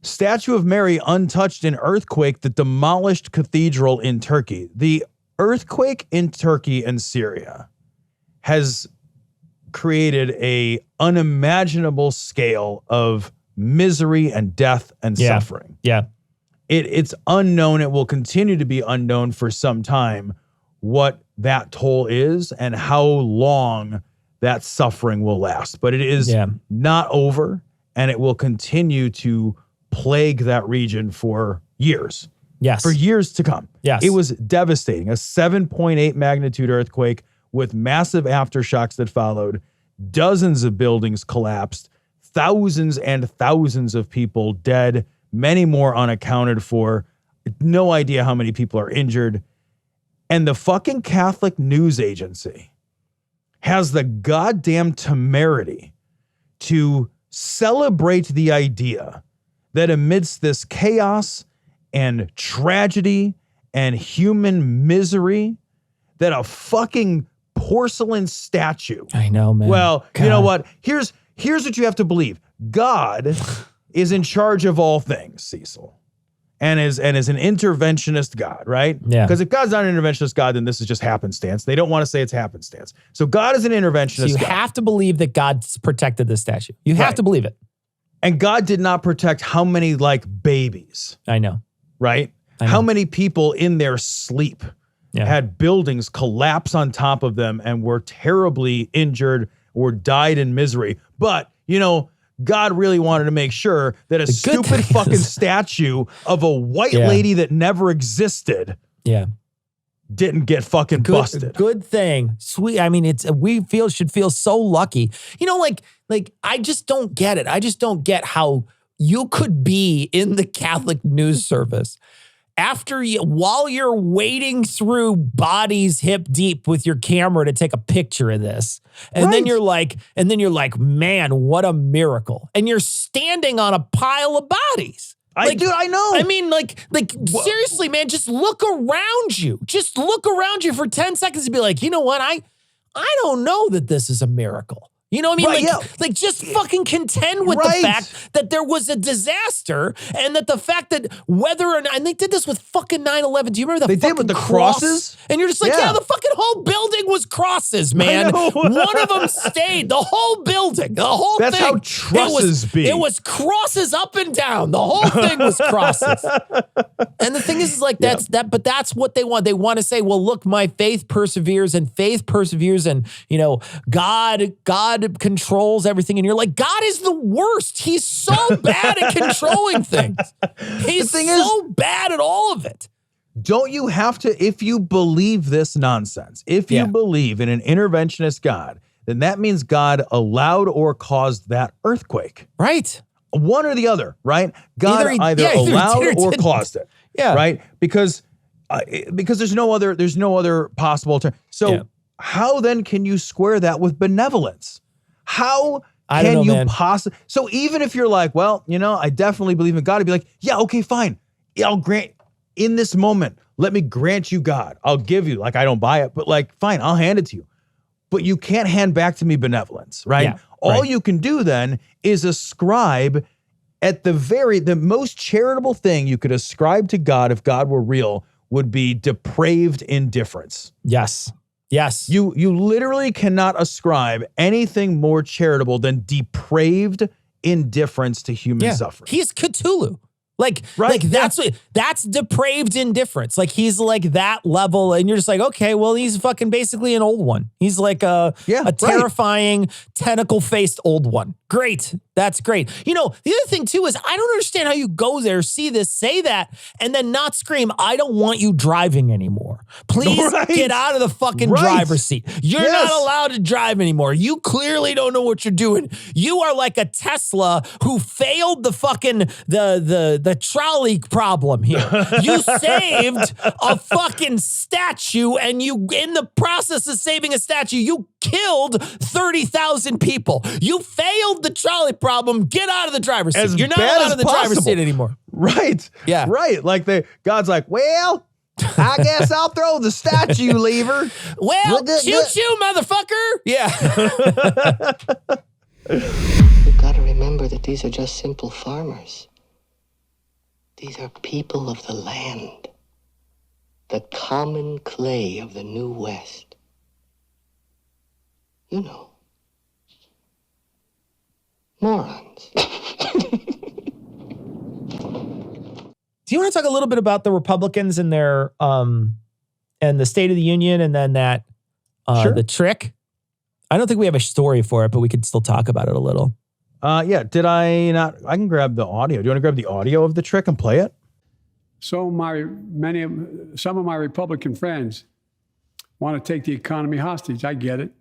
Speaker 1: Statue of Mary untouched in earthquake that demolished cathedral in Turkey. The earthquake in Turkey and Syria has created a unimaginable scale of misery and death and suffering.
Speaker 3: Yeah.
Speaker 1: It's unknown. It will continue to be unknown for some time what that toll is and how long that suffering will last. But it is not over, and it will continue to plague that region for years.
Speaker 3: Yes.
Speaker 1: For years to come.
Speaker 3: Yes.
Speaker 1: It was devastating. A 7.8 magnitude earthquake with massive aftershocks that followed. Dozens of buildings collapsed. Thousands and thousands of people dead. Many more unaccounted for. No idea how many people are injured. And the fucking Catholic News Agency has the goddamn temerity to celebrate the idea that amidst this chaos and tragedy and human misery, that a fucking porcelain statue.
Speaker 3: I know, man.
Speaker 1: Well, God. You know what? Here's what you have to believe. God is in charge of all things, Cecil. and is an interventionist God, right?
Speaker 3: Yeah.
Speaker 1: Because if God's not an interventionist God, then this is just happenstance. They don't want to say it's happenstance. So God is an interventionist
Speaker 3: So you
Speaker 1: God.
Speaker 3: have to believe that God's protected this statue. You have to believe it.
Speaker 1: And God did not protect how many like babies,
Speaker 3: I know.
Speaker 1: right?
Speaker 3: I know.
Speaker 1: How many people in their sleep
Speaker 3: Yeah.
Speaker 1: had buildings collapse on top of them and were terribly injured or died in misery. But, you know, God really wanted to make sure that a
Speaker 3: good
Speaker 1: stupid
Speaker 3: thing
Speaker 1: fucking
Speaker 3: is-
Speaker 1: statue of a white
Speaker 3: Yeah.
Speaker 1: lady that never existed
Speaker 3: Yeah.
Speaker 1: didn't get fucking busted.
Speaker 3: Good thing. Sweet. I mean, should feel so lucky. You know, like I just don't get it. I just don't get how you could be in the Catholic news service while you're wading through bodies hip deep with your camera to take a picture of this. And then you're like, man, what a miracle. And you're standing on a pile of bodies.
Speaker 1: I know.
Speaker 3: I mean, seriously, man, just look around you. Just look around you for 10 seconds and be like, you know what? I don't know that this is a miracle. You know what I mean? Like just fucking contend with the fact that there was a disaster and that the fact that whether or not, and they did this with fucking 9/11. Do you remember
Speaker 1: They
Speaker 3: fucking
Speaker 1: did with the
Speaker 3: cross?
Speaker 1: crosses?
Speaker 3: And you're just like, yeah, the fucking whole building was crosses, man. One of them stayed. The whole building, the whole
Speaker 1: That's
Speaker 3: thing.
Speaker 1: how trusses be.
Speaker 3: It was crosses up and down. The whole thing was crosses. And the thing is like, but that's what they want. They want to say, well, look, my faith perseveres and, you know, God controls everything. And you're like, God is the worst. He's so bad at controlling things. He's so bad at all of it.
Speaker 1: Don't you have to, if you believe this nonsense, if you believe in an interventionist God, then that means God allowed or caused that earthquake.
Speaker 3: Right.
Speaker 1: One or the other, right? God either
Speaker 3: either
Speaker 1: allowed or
Speaker 3: didn't.
Speaker 1: caused it.
Speaker 3: Yeah.
Speaker 1: Right? Because there's no other possible alternative. So how then can you square that with benevolence? How can you possibly? So even if you're like, well, you know, I definitely believe in God, I'd be like, yeah, okay, fine. I'll grant in this moment. Let me grant you God. I'll give you, like, I don't buy it, but like, fine, I'll hand it to you. But you can't hand back to me benevolence, right?
Speaker 3: Yeah,
Speaker 1: All you can do then is ascribe at the most charitable thing you could ascribe to God if God were real would be depraved indifference.
Speaker 3: Yes. Yes.
Speaker 1: You literally cannot ascribe anything more charitable than depraved indifference to human suffering.
Speaker 3: He's Cthulhu. That's depraved indifference. Like he's like that level, and you're just like, okay, well, he's fucking basically an old one. He's like a terrifying tentacle-faced old one. Great. That's great. You know, the other thing too is I don't understand how you go there, see this, say that, and then not scream, I don't want you driving anymore. Please get out of the fucking driver's seat. You're not allowed to drive anymore. You clearly don't know what you're doing. You are like a Tesla who failed the fucking the trolley problem here. You saved a fucking statue, and you, in the process of saving a statue, you killed 30,000 people. You failed the trolley problem. Get out of the driver's seat. You're not allowed in the driver's seat anymore.
Speaker 1: Right.
Speaker 3: Yeah.
Speaker 1: Right. Like God's like, well, I guess I'll throw the statue lever.
Speaker 3: Well, choo-choo, motherfucker. Yeah.
Speaker 7: You've got to remember that these are just simple farmers. These are people of the land. The common clay of the New West. You know. Morons.
Speaker 3: Do you want to talk a little bit about the Republicans and their and the State of the Union, and then that the trick? I don't think we have a story for it, but we could still talk about it a little.
Speaker 1: Yeah. Did I not? I can grab the audio. Do you want to grab the audio of the trick and play it?
Speaker 8: So some of my Republican friends want to take the economy hostage. I get it,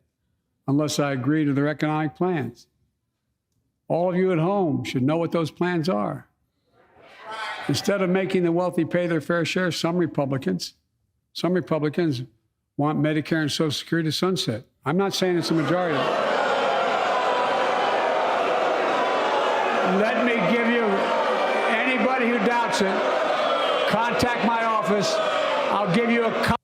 Speaker 8: unless I agree to their economic plans. All of you at home should know what those plans are. Instead of making the wealthy pay their fair share, some Republicans want Medicare and Social Security to sunset. I'm not saying it's a majority. Let me give you, anybody who doubts it, contact my office. I'll give you a...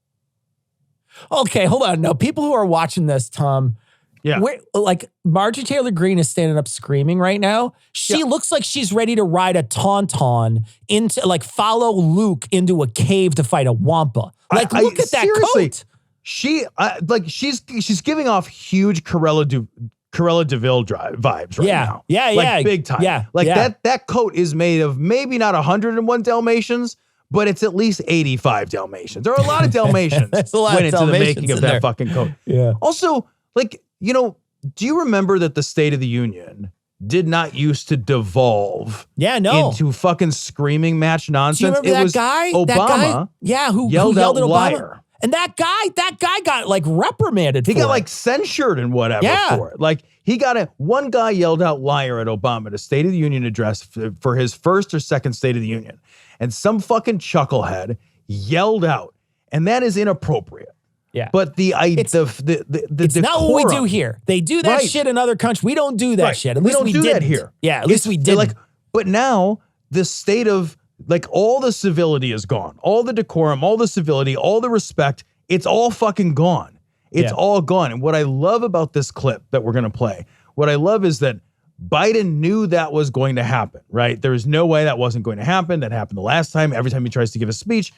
Speaker 3: Okay, hold on. Now, people who are watching this, Tom,
Speaker 1: Yeah.
Speaker 3: Like Marjorie Taylor Greene is standing up screaming right now. She looks like she's ready to ride a tauntaun into, like, follow Luke into a cave to fight a Wampa. Like, look at that
Speaker 1: seriously,
Speaker 3: coat.
Speaker 1: She's giving off huge Cruella DeVille vibes right now.
Speaker 3: Yeah,
Speaker 1: big time. That coat is made of maybe not 101 Dalmatians, but it's at least 85 Dalmatians. There are a lot of Dalmatians
Speaker 3: There's a lot
Speaker 1: went
Speaker 3: of
Speaker 1: into the
Speaker 3: Dalmatians
Speaker 1: making of
Speaker 3: in
Speaker 1: that
Speaker 3: there.
Speaker 1: fucking coat.
Speaker 3: Yeah.
Speaker 1: Also, like, you know, do you remember that the State of the Union did not used to devolve into fucking screaming match nonsense?
Speaker 3: Do you remember that guy?
Speaker 1: Obama
Speaker 3: who
Speaker 1: yelled out
Speaker 3: at Obama?
Speaker 1: liar.
Speaker 3: And that guy got like reprimanded for it.
Speaker 1: He got like censured and whatever for it. Like one guy yelled out liar at Obama at a State of the Union address for his first or second State of the Union. And some fucking chucklehead yelled out. And that is inappropriate.
Speaker 3: Yeah.
Speaker 1: But it's
Speaker 3: not what we do here. They do that shit in other countries. We don't do that shit. At least we
Speaker 1: don't do
Speaker 3: didn't.
Speaker 1: that here.
Speaker 3: Yeah, at least we didn't.
Speaker 1: But now the state of, like, all the civility is gone. All the decorum, all the civility, all the respect, it's all fucking gone. It's all gone. And what I love about this clip that we're going to play, what I love is that Biden knew that was going to happen, right? There was no way that wasn't going to happen. That happened the last time, every time he tries to give a speech.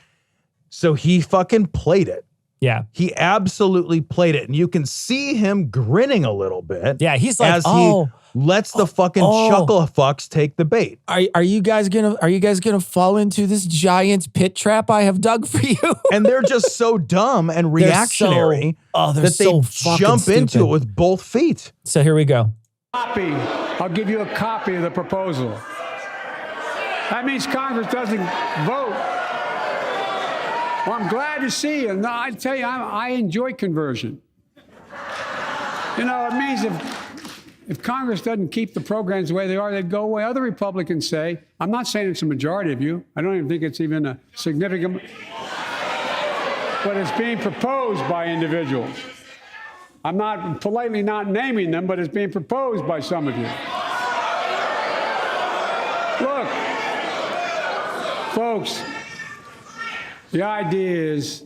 Speaker 1: So he fucking played it.
Speaker 3: Yeah.
Speaker 1: He absolutely played it. And you can see him grinning a little bit.
Speaker 3: Yeah, he's like,
Speaker 1: as he lets the fucking chuckle fucks take the bait.
Speaker 3: Are you guys gonna fall into this giant pit trap I have dug for you?
Speaker 1: And they're just so dumb and reactionary that they jump into it with both feet.
Speaker 3: So here we go.
Speaker 8: I'll give you a copy of the proposal. That means Congress doesn't vote. Well, I'm glad to see you. No, I tell you, I enjoy conversion. You know, it means if Congress doesn't keep the programs the way they are, they'd go away. Other Republicans say, I'm not saying it's a majority of you. I don't even think it's even a significant, but it's being proposed by individuals. I'm not politely not naming them, but it's being proposed by some of you. Look, folks, the idea is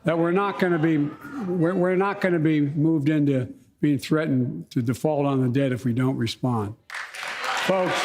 Speaker 8: that we're not going to be moved into being threatened to default on the debt if we don't respond. Folks,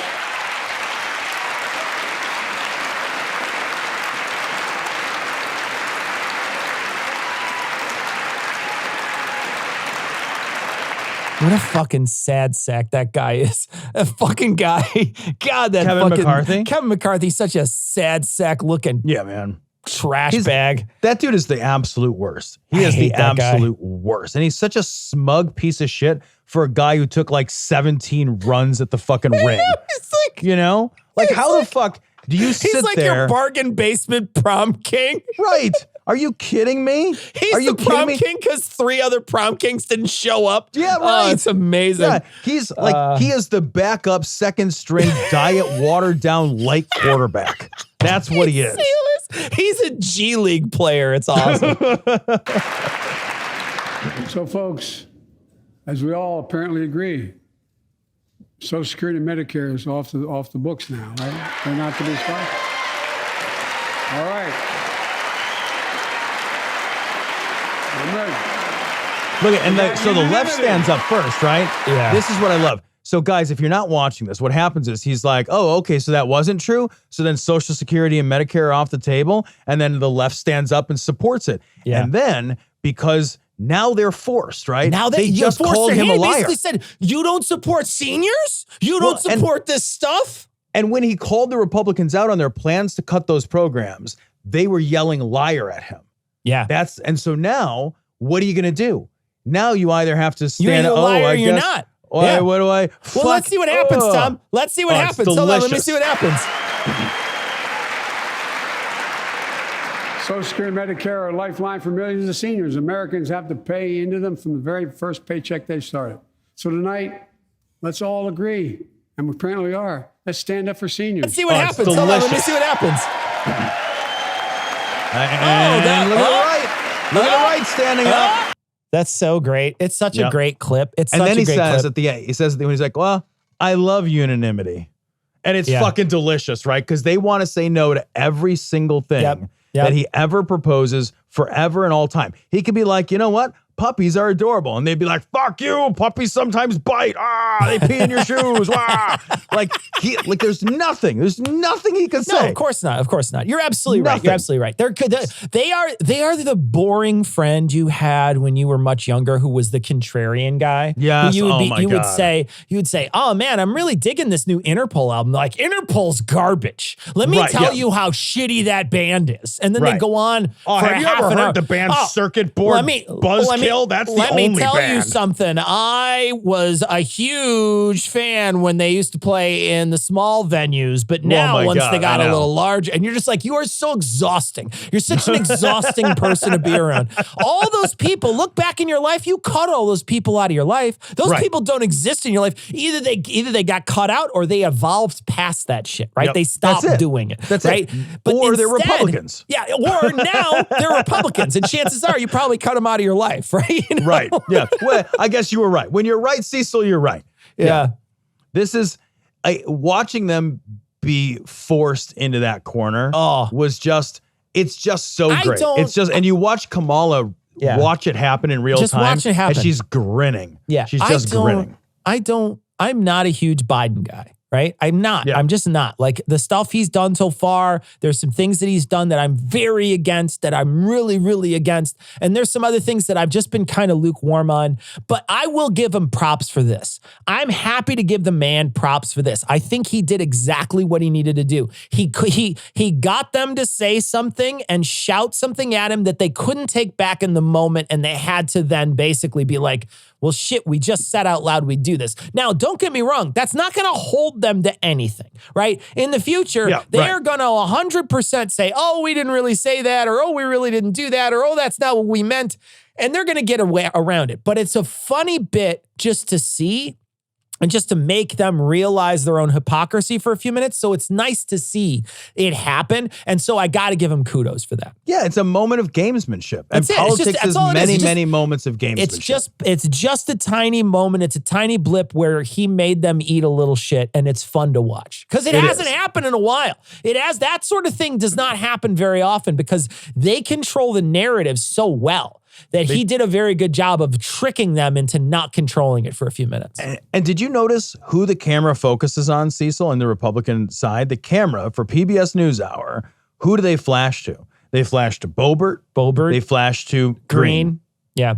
Speaker 3: what a fucking sad sack that guy is. A fucking guy. God, that
Speaker 1: Kevin
Speaker 3: fucking
Speaker 1: McCarthy?
Speaker 3: Kevin McCarthy's such a sad sack looking
Speaker 1: man.
Speaker 3: Trash bag.
Speaker 1: That dude is the absolute worst. He is the absolute worst. And he's such a smug piece of shit for a guy who took like 17 runs at the fucking ring.
Speaker 3: It's like,
Speaker 1: you know? Like, how the fuck do you sit there?
Speaker 3: He's like your bargain basement prom king.
Speaker 1: Right. Are you kidding me?
Speaker 3: He's the prom king because 3 other prom kings didn't show up.
Speaker 1: Yeah, right.
Speaker 3: Oh, it's amazing.
Speaker 1: Yeah, he's like, he is the backup second string diet watered down light quarterback. That's what he is.
Speaker 3: He's a G League player. It's awesome.
Speaker 8: So, folks, as we all apparently agree, Social Security and Medicare is off the books now, right? They're not to be sponsored. All right. I'm ready.
Speaker 1: Look, and so the left stands up first, right?
Speaker 3: Yeah.
Speaker 1: This is what I love. So, guys, if you're not watching this, what happens is he's like, oh, okay, so that wasn't true. So then Social Security and Medicare are off the table. And then the left stands up and supports it.
Speaker 3: Yeah.
Speaker 1: And then, because now they're forced, right?
Speaker 3: Now
Speaker 1: they just called him a liar.
Speaker 3: Basically said, you don't support seniors? You don't support this stuff?
Speaker 1: And when he called the Republicans out on their plans to cut those programs, they were yelling liar at him.
Speaker 3: Yeah.
Speaker 1: And so now, what are you going to do? Now you either have to stand,
Speaker 3: you're a liar,
Speaker 1: I
Speaker 3: you're
Speaker 1: guess,
Speaker 3: not.
Speaker 1: Yeah. What do I?
Speaker 3: Well, let's see what happens, Tom. Let's see what happens. Hold on, let me see what happens.
Speaker 8: Social Security and Medicare are a lifeline for millions of seniors. Americans have to pay into them from the very first paycheck they started. So tonight, let's all agree, and we apparently are. Let's stand up for seniors.
Speaker 3: Let's see what happens. Hold on, let me see what happens.
Speaker 1: And look at the right. Look at the right standing up.
Speaker 3: That's so great. It's such a great clip. It's
Speaker 1: and
Speaker 3: such
Speaker 1: then
Speaker 3: a great clip.
Speaker 1: at the end, he says at the end, he's like, well, I love unanimity. And it's fucking delicious, right? Because they want to say no to every single thing that he ever proposes forever and all time. He could be like, you know what? puppies are adorable. And they'd be like, fuck you, puppies sometimes bite. They pee in your shoes. Like there's nothing he could say.
Speaker 3: No, of course not. You're absolutely right. You're absolutely right. They are the boring friend you had when you were much younger who was the contrarian guy.
Speaker 1: Yes.
Speaker 3: You would say, oh man, I'm really digging this new Interpol album. Like, Interpol's garbage. Let me tell you how shitty that band is. And then they go on for
Speaker 1: have you ever heard the band Circuit Board Buzzkill? That's the only band.
Speaker 3: Let me tell you something. I was a huge fan when they used to play in the small venues, but now once they got a little larger, and you're just like, you are so exhausting. You're such an exhausting person to be around. All those people, look back in your life, you cut all those people out of your life. Those people don't exist in your life. Either they got cut out or they evolved past that shit, right? They stopped doing it.
Speaker 1: That's
Speaker 3: right?
Speaker 1: It. But or they're Republicans.
Speaker 3: Yeah, or now they're Republicans, and chances are you probably cut them out of your life, right? You know?
Speaker 1: Right. Yeah. Well, I guess you were right. When you're right, Cecil, you're right.
Speaker 3: Yeah.
Speaker 1: This is watching them be forced into that corner was just, it's just so great. It's just, and you watch Kamala watch it happen in real time.
Speaker 3: Watch it happen.
Speaker 1: And she's grinning.
Speaker 3: Yeah.
Speaker 1: She's just grinning.
Speaker 3: I'm not a huge Biden guy. Right? I'm not. Yeah. I'm just not. Like, the stuff he's done so far, there's some things that he's done that I'm very against, that I'm really, really against. And there's some other things that I've just been kind of lukewarm on. But I will give him props for this. I'm happy to give the man props for this. I think he did exactly what he needed to do. He got them to say something and shout something at him that they couldn't take back in the moment. And they had to then basically be like, well, shit, we just said out loud we'd do this. Now, don't get me wrong. That's not going to hold them to anything, right? In the future, they're going to 100% say, oh, we didn't really say that, or oh, we really didn't do that, or oh, that's not what we meant. And they're going to get around it. But it's a funny bit just to see and just to make them realize their own hypocrisy for a few minutes. So it's nice to see it happen. And so I got to give him kudos for that.
Speaker 1: Yeah, it's a moment of gamesmanship. And politics is many moments of gamesmanship.
Speaker 3: It's just a tiny moment. It's a tiny blip where he made them eat a little shit, and it's fun to watch. Because it hasn't happened in a while. That sort of thing does not happen very often because they control the narrative so well that he did a very good job of tricking them into not controlling it for a few minutes.
Speaker 1: And did you notice who the camera focuses on, Cecil, in the Republican side? The camera for PBS NewsHour, who do they flash to? They flash to Boebert. They flash to Green.
Speaker 3: Yeah.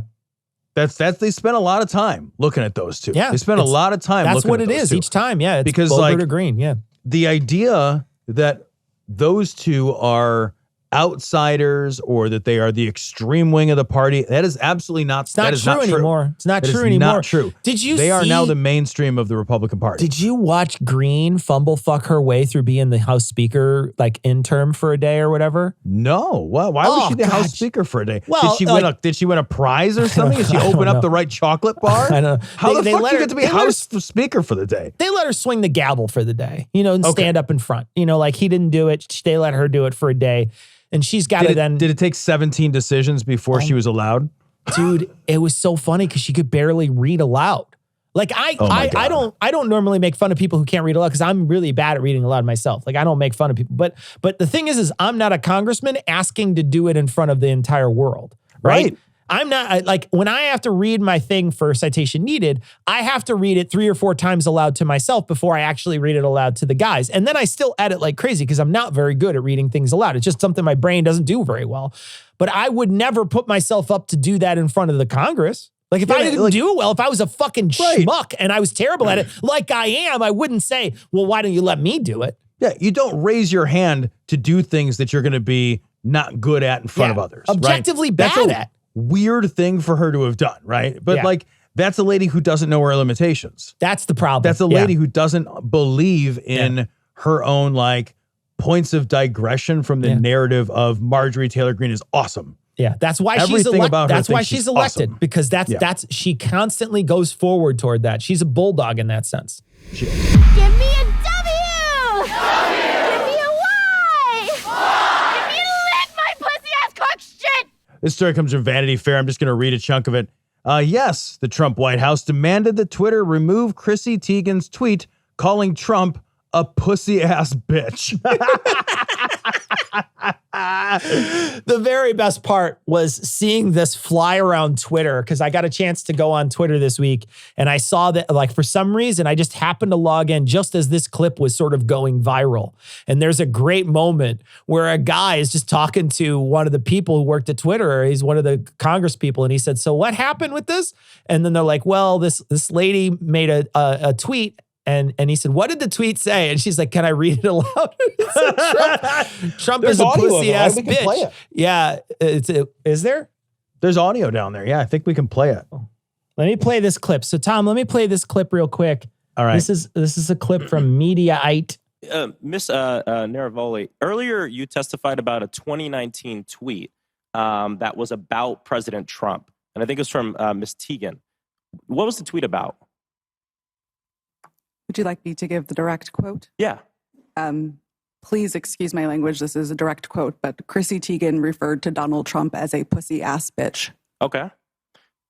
Speaker 1: They spent a lot of time looking at those two.
Speaker 3: Yeah.
Speaker 1: They spent a lot of time looking at those two.
Speaker 3: That's what it is each time. Yeah. It's
Speaker 1: because
Speaker 3: Boebert or Green. Yeah.
Speaker 1: The idea that those two are outsiders or that they are the extreme wing of the party, that is absolutely not. That is not true
Speaker 3: anymore. It's not true
Speaker 1: anymore.
Speaker 3: Not
Speaker 1: true. They are now the mainstream of the Republican Party.
Speaker 3: Did you watch Green fumble fuck her way through being the House Speaker, like interim for a day or whatever?
Speaker 1: No. Why was she the House Speaker for a day? Well, did she win a prize or something? Did she open up the right chocolate bar?
Speaker 3: I don't know.
Speaker 1: How the fuck did you get to be House Speaker for the day?
Speaker 3: They let her swing the gavel for the day, and stand up in front. Like he didn't do it. They let her do it for a day. And she's got to then...
Speaker 1: Did it take 17 decisions before she was allowed?
Speaker 3: Dude, it was so funny because she could barely read aloud. Like I don't normally make fun of people who can't read aloud because I'm really bad at reading aloud myself. Like I don't make fun of people. But the thing is I'm not a congressman asking to do it in front of the entire world. Right? I'm not like when I have to read my thing for citation needed, I have to read it 3 or 4 times aloud to myself before I actually read it aloud to the guys. And then I still edit like crazy because I'm not very good at reading things aloud. It's just something my brain doesn't do very well. But I would never put myself up to do that in front of the Congress. Like if I didn't do it well, if I was a fucking schmuck and I was terrible at it, like I am, I wouldn't say, well, why don't you let me do it?
Speaker 1: Yeah, you don't raise your hand to do things that you're going to be not good at in front of others.
Speaker 3: Objectively bad at.
Speaker 1: Weird thing for her to have done, right? But that's a lady who doesn't know her limitations.
Speaker 3: That's the problem.
Speaker 1: That's a lady who doesn't believe in her own points of digression from the narrative of Marjorie Taylor Greene is awesome.
Speaker 3: Yeah, that's why she's elected. That's why she's elected awesome. Because that's she constantly goes forward toward that. She's a bulldog in that sense.
Speaker 9: Give me a W! Give me a Y! Give me a lick, my pussy ass cock shit!
Speaker 1: This story comes from Vanity Fair. I'm just going to read a chunk of it. Yes, the Trump White House demanded that Twitter remove Chrissy Teigen's tweet calling Trump a pussy-ass bitch.
Speaker 3: The very best part was seeing this fly around Twitter, because I got a chance to go on Twitter this week and I saw that, like, for some reason, I just happened to log in just as this clip was sort of going viral. And there's a great moment where a guy is just talking to one of the people who worked at Twitter. He's one of the Congress people. And he said, so what happened with this? And then they're like, well, this lady made a tweet. And he said, what did the tweet say? And she's like, can I read it aloud? Trump is a pussy ass
Speaker 1: We can
Speaker 3: bitch.
Speaker 1: play it.
Speaker 3: Yeah. Is there?
Speaker 1: There's audio down there. Yeah, I think we can play it.
Speaker 3: Let me play this clip. So Tom, let me play this clip real quick.
Speaker 1: All right.
Speaker 3: This is a clip from Mediaite.
Speaker 10: Miss Naravoli, earlier you testified about a 2019 tweet that was about President Trump. And I think it was from Miss Teagan. What was the tweet about?
Speaker 11: Would you like me to give the direct quote?
Speaker 10: Yeah.
Speaker 11: Please excuse my language. This is a direct quote, but Chrissy Teigen referred to Donald Trump as a pussy ass bitch.
Speaker 10: Okay.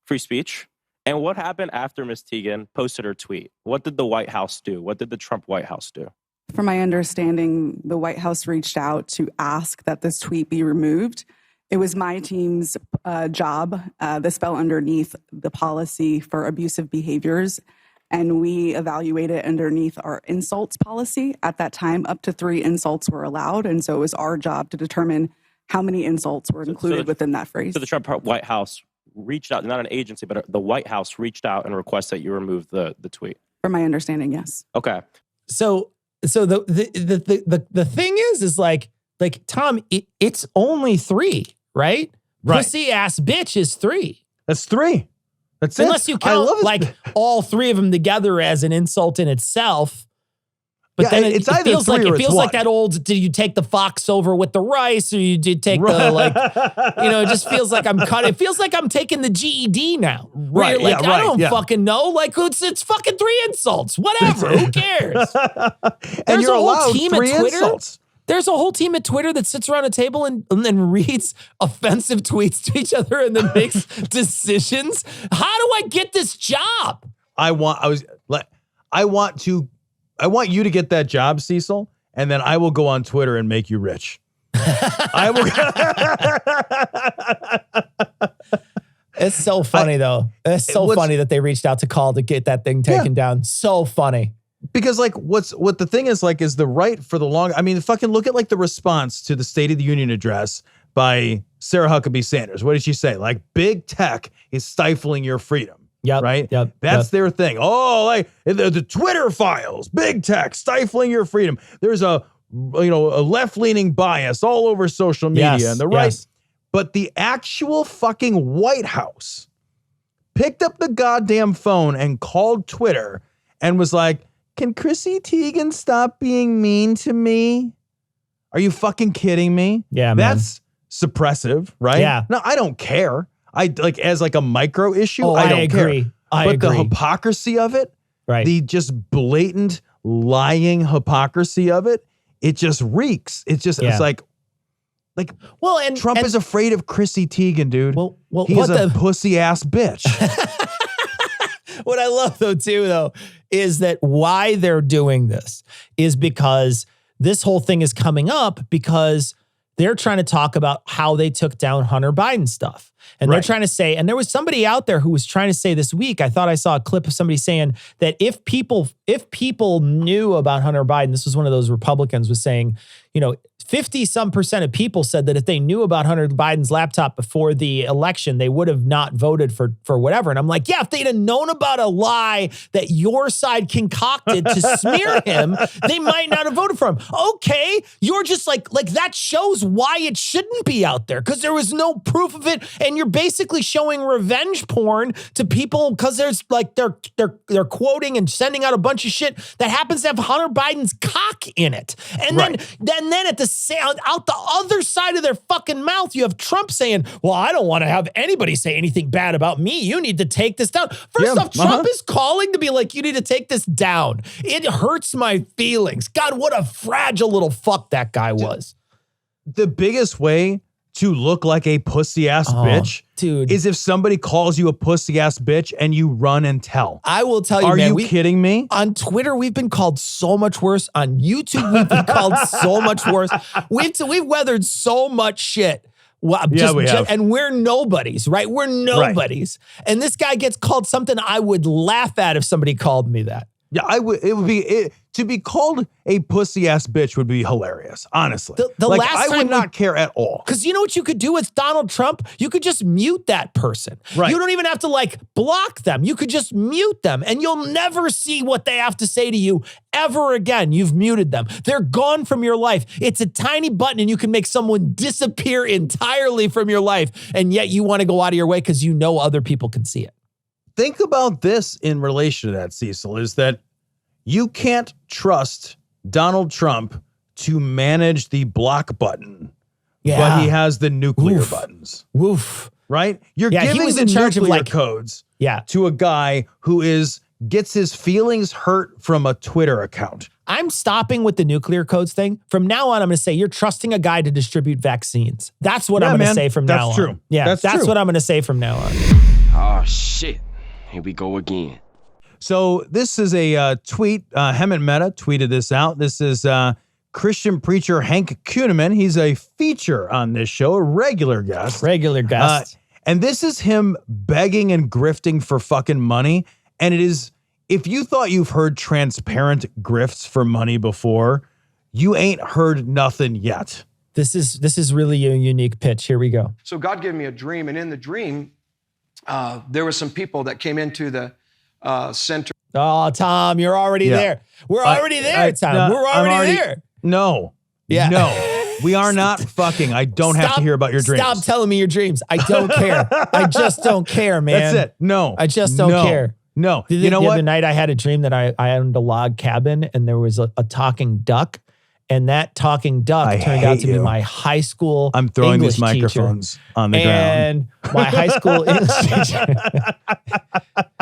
Speaker 10: Free speech. And what happened after Miss Teagan posted her tweet? What did the White House do? What did the Trump White House do?
Speaker 11: From my understanding, the White House reached out to ask that this tweet be removed. It was my team's job. This fell underneath the policy for abusive behaviors. And we evaluated underneath our insults policy. At that time, up to 3 insults were allowed. And so it was our job to determine how many insults were included within that phrase.
Speaker 10: So the Trump White House reached out, not an agency, but the White House reached out and requested that you remove the tweet.
Speaker 11: From my understanding, yes.
Speaker 10: Okay.
Speaker 3: So the thing is like Tom, it's only 3, right? Pussy ass bitch is 3.
Speaker 1: That's 3. That's
Speaker 3: Unless
Speaker 1: it.
Speaker 3: you count like all 3 of them together as an insult in itself. But
Speaker 1: yeah,
Speaker 3: then
Speaker 1: it's
Speaker 3: it
Speaker 1: either
Speaker 3: feels
Speaker 1: 3
Speaker 3: like
Speaker 1: or
Speaker 3: it feels like that old, did you take the fox over with the rice, or you did take the like, it just feels like I'm cutting. It feels like I'm taking the GED now.
Speaker 1: Right.
Speaker 3: Like,
Speaker 1: yeah,
Speaker 3: I don't
Speaker 1: yeah.
Speaker 3: fucking know. Like, it's fucking 3 insults. Whatever. Who cares?
Speaker 1: And you're
Speaker 3: a whole
Speaker 1: allowed
Speaker 3: team
Speaker 1: 3
Speaker 3: at Twitter.
Speaker 1: insults.
Speaker 3: There's a whole team at Twitter that sits around a table and then reads offensive tweets to each other and then makes decisions. How do I get this job?
Speaker 1: I want you to get that job, Cecil, and then I will go on Twitter and make you rich. I will.
Speaker 3: It's so funny though. It's so funny that they reached out to call to get that thing taken down. So funny.
Speaker 1: Because like what the thing is like is the right for the long. I mean, fucking look at like the response to the State of the Union address by Sarah Huckabee Sanders. What did she say? Like, big tech is stifling your freedom.
Speaker 3: Yep.
Speaker 1: Right.
Speaker 3: Yep.
Speaker 1: That's their thing. Oh, like the Twitter files, big tech stifling your freedom. There's a left-leaning bias all over social media and the right. Yes. But the actual fucking White House picked up the goddamn phone and called Twitter and was like, can Chrissy Teigen stop being mean to me? Are you fucking kidding me?
Speaker 3: Yeah, man.
Speaker 1: That's suppressive, right?
Speaker 3: Yeah.
Speaker 1: No, I don't care. I like as like a micro issue.
Speaker 3: Oh,
Speaker 1: I don't
Speaker 3: agree.
Speaker 1: care.
Speaker 3: I
Speaker 1: but
Speaker 3: agree.
Speaker 1: the hypocrisy of it,
Speaker 3: right?
Speaker 1: The just blatant lying hypocrisy of it, it just reeks. It's just it's like
Speaker 3: well, and
Speaker 1: Trump is afraid of Chrissy Teigen, dude.
Speaker 3: Well,
Speaker 1: he's a pussy ass bitch.
Speaker 3: What I love though is that why they're doing this is because this whole thing is coming up because they're trying to talk about how they took down Hunter Biden stuff. And they're trying to say, and there was somebody out there who was trying to say this week, I thought I saw a clip of somebody saying that if people knew about Hunter Biden, this was one of those Republicans was saying, 50% of people said that if they knew about Hunter Biden's laptop before the election, they would have not voted for whatever. And I'm like, yeah, if they'd have known about a lie that your side concocted to smear him, they might not have voted for him. Okay, you're just like that shows why it shouldn't be out there because there was no proof of it, and you're basically showing revenge porn to people because there's like they're quoting and sending out a bunch of shit that happens to have Hunter Biden's cock in it, and then at the out the other side of their fucking mouth, you have Trump saying, well, I don't want to have anybody say anything bad about me. You need to take this down. First off, Trump is calling to be like, you need to take this down. It hurts my feelings. God, what a fragile little fuck that guy was.
Speaker 1: The biggest way to look like a pussy ass bitch,
Speaker 3: dude,
Speaker 1: is if somebody calls you a pussy ass bitch and you run and tell.
Speaker 3: I will tell you,
Speaker 1: Are
Speaker 3: man,
Speaker 1: you kidding me?
Speaker 3: On Twitter, we've been called so much worse. On YouTube, we've been called so much worse. We've weathered so much shit. Well,
Speaker 1: we have.
Speaker 3: And we're nobodies, right? We're nobodies. Right. And this guy gets called something I would laugh at if somebody called me that.
Speaker 1: Yeah, I would. It would be to be called a pussy ass bitch would be hilarious. Honestly,
Speaker 3: the
Speaker 1: like,
Speaker 3: last
Speaker 1: I would not care at all.
Speaker 3: Because you know what you could do with Donald Trump? You could just mute that person.
Speaker 1: Right.
Speaker 3: You don't even have to like block them. You could just mute them, and you'll never see what they have to say to you ever again. You've muted them. They're gone from your life. It's a tiny button, and you can make someone disappear entirely from your life, and yet you want to go out of your way because you know other people can see it.
Speaker 1: Think about this in relation to that, Cecil, is that you can't trust Donald Trump to manage the block button, but he has the nuclear buttons.
Speaker 3: Woof.
Speaker 1: Right? You're giving the nuclear codes to a guy who gets his feelings hurt from a Twitter account.
Speaker 3: I'm stopping with the nuclear codes thing. From now on, I'm going to say you're trusting a guy to distribute vaccines. That's what I'm going to say from now on.
Speaker 1: That's true.
Speaker 3: Yeah, that's what I'm going to say from now on.
Speaker 12: Oh, shit. Here we go again.
Speaker 1: So this is a tweet. Hemant Mehta tweeted this out. This is Christian preacher Hank Kuhneman. He's a feature on this show, a regular guest. And this is him begging and grifting for fucking money. And it is, if you thought you've heard transparent grifts for money before, you ain't heard nothing yet.
Speaker 3: This is really a unique pitch. Here we go.
Speaker 13: So God gave me a dream, and in the dream, there were some people that came into the center.
Speaker 3: Oh, Tom, you're already there. We're already there, Tom. We're already there.
Speaker 1: No.
Speaker 3: Yeah.
Speaker 1: No. We are not fucking. I don't have to hear about your dreams.
Speaker 3: Stop telling me your dreams. I don't care. I just don't care, man.
Speaker 1: That's it. No.
Speaker 3: I just don't care.
Speaker 1: No.
Speaker 3: You know
Speaker 1: what?
Speaker 3: The other night I had a dream that I owned a log cabin and there was a talking duck. And that talking duck turned out to be my high school
Speaker 1: I'm throwing
Speaker 3: English
Speaker 1: these microphones
Speaker 3: teacher.
Speaker 1: on the
Speaker 3: ground. And my high school English teacher.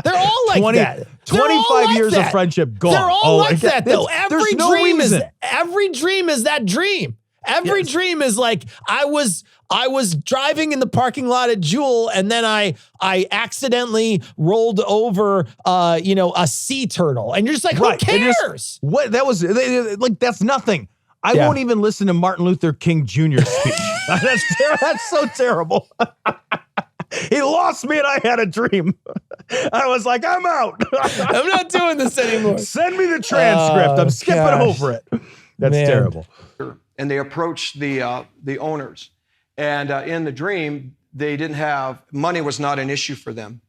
Speaker 3: They're all like that.
Speaker 1: 25 years of friendship gone.
Speaker 3: They're all like that, though.
Speaker 1: Every dream is
Speaker 3: that dream. Every dream is like, I was driving in the parking lot at Jewel, and then I accidentally rolled over, a sea turtle, and you're just like, who cares?
Speaker 1: That's nothing. I won't even listen to Martin Luther King Jr.'s speech. That's so terrible. He lost me, and I had a dream. I was like, I'm out.
Speaker 3: I'm not doing this anymore.
Speaker 1: Send me the transcript. I'm skipping over it. That's terrible.
Speaker 13: And they approached the owners. And in the dream, they didn't have, money was not an issue for them.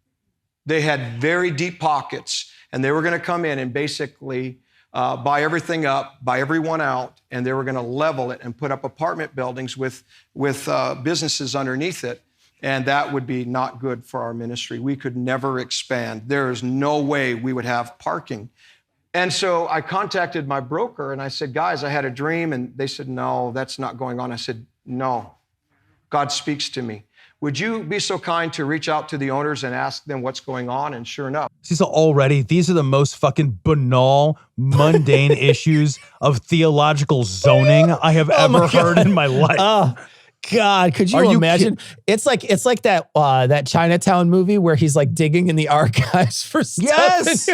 Speaker 13: They had very deep pockets, and they were going to come in and basically buy everything up, buy everyone out, and they were going to level it and put up apartment buildings with businesses underneath it. And that would be not good for our ministry. We could never expand. There is no way we would have parking. And so I contacted my broker and I said, guys, I had a dream. And they said, no, that's not going on. I said, no, God speaks to me. Would you be so kind to reach out to the owners and ask them what's going on? And sure enough.
Speaker 1: So already, these are the most fucking banal, mundane issues of theological zoning I have ever heard in my life.
Speaker 3: Oh, God, could you imagine? It's like that Chinatown movie where he's like digging in the archives for stuff.
Speaker 1: Yes.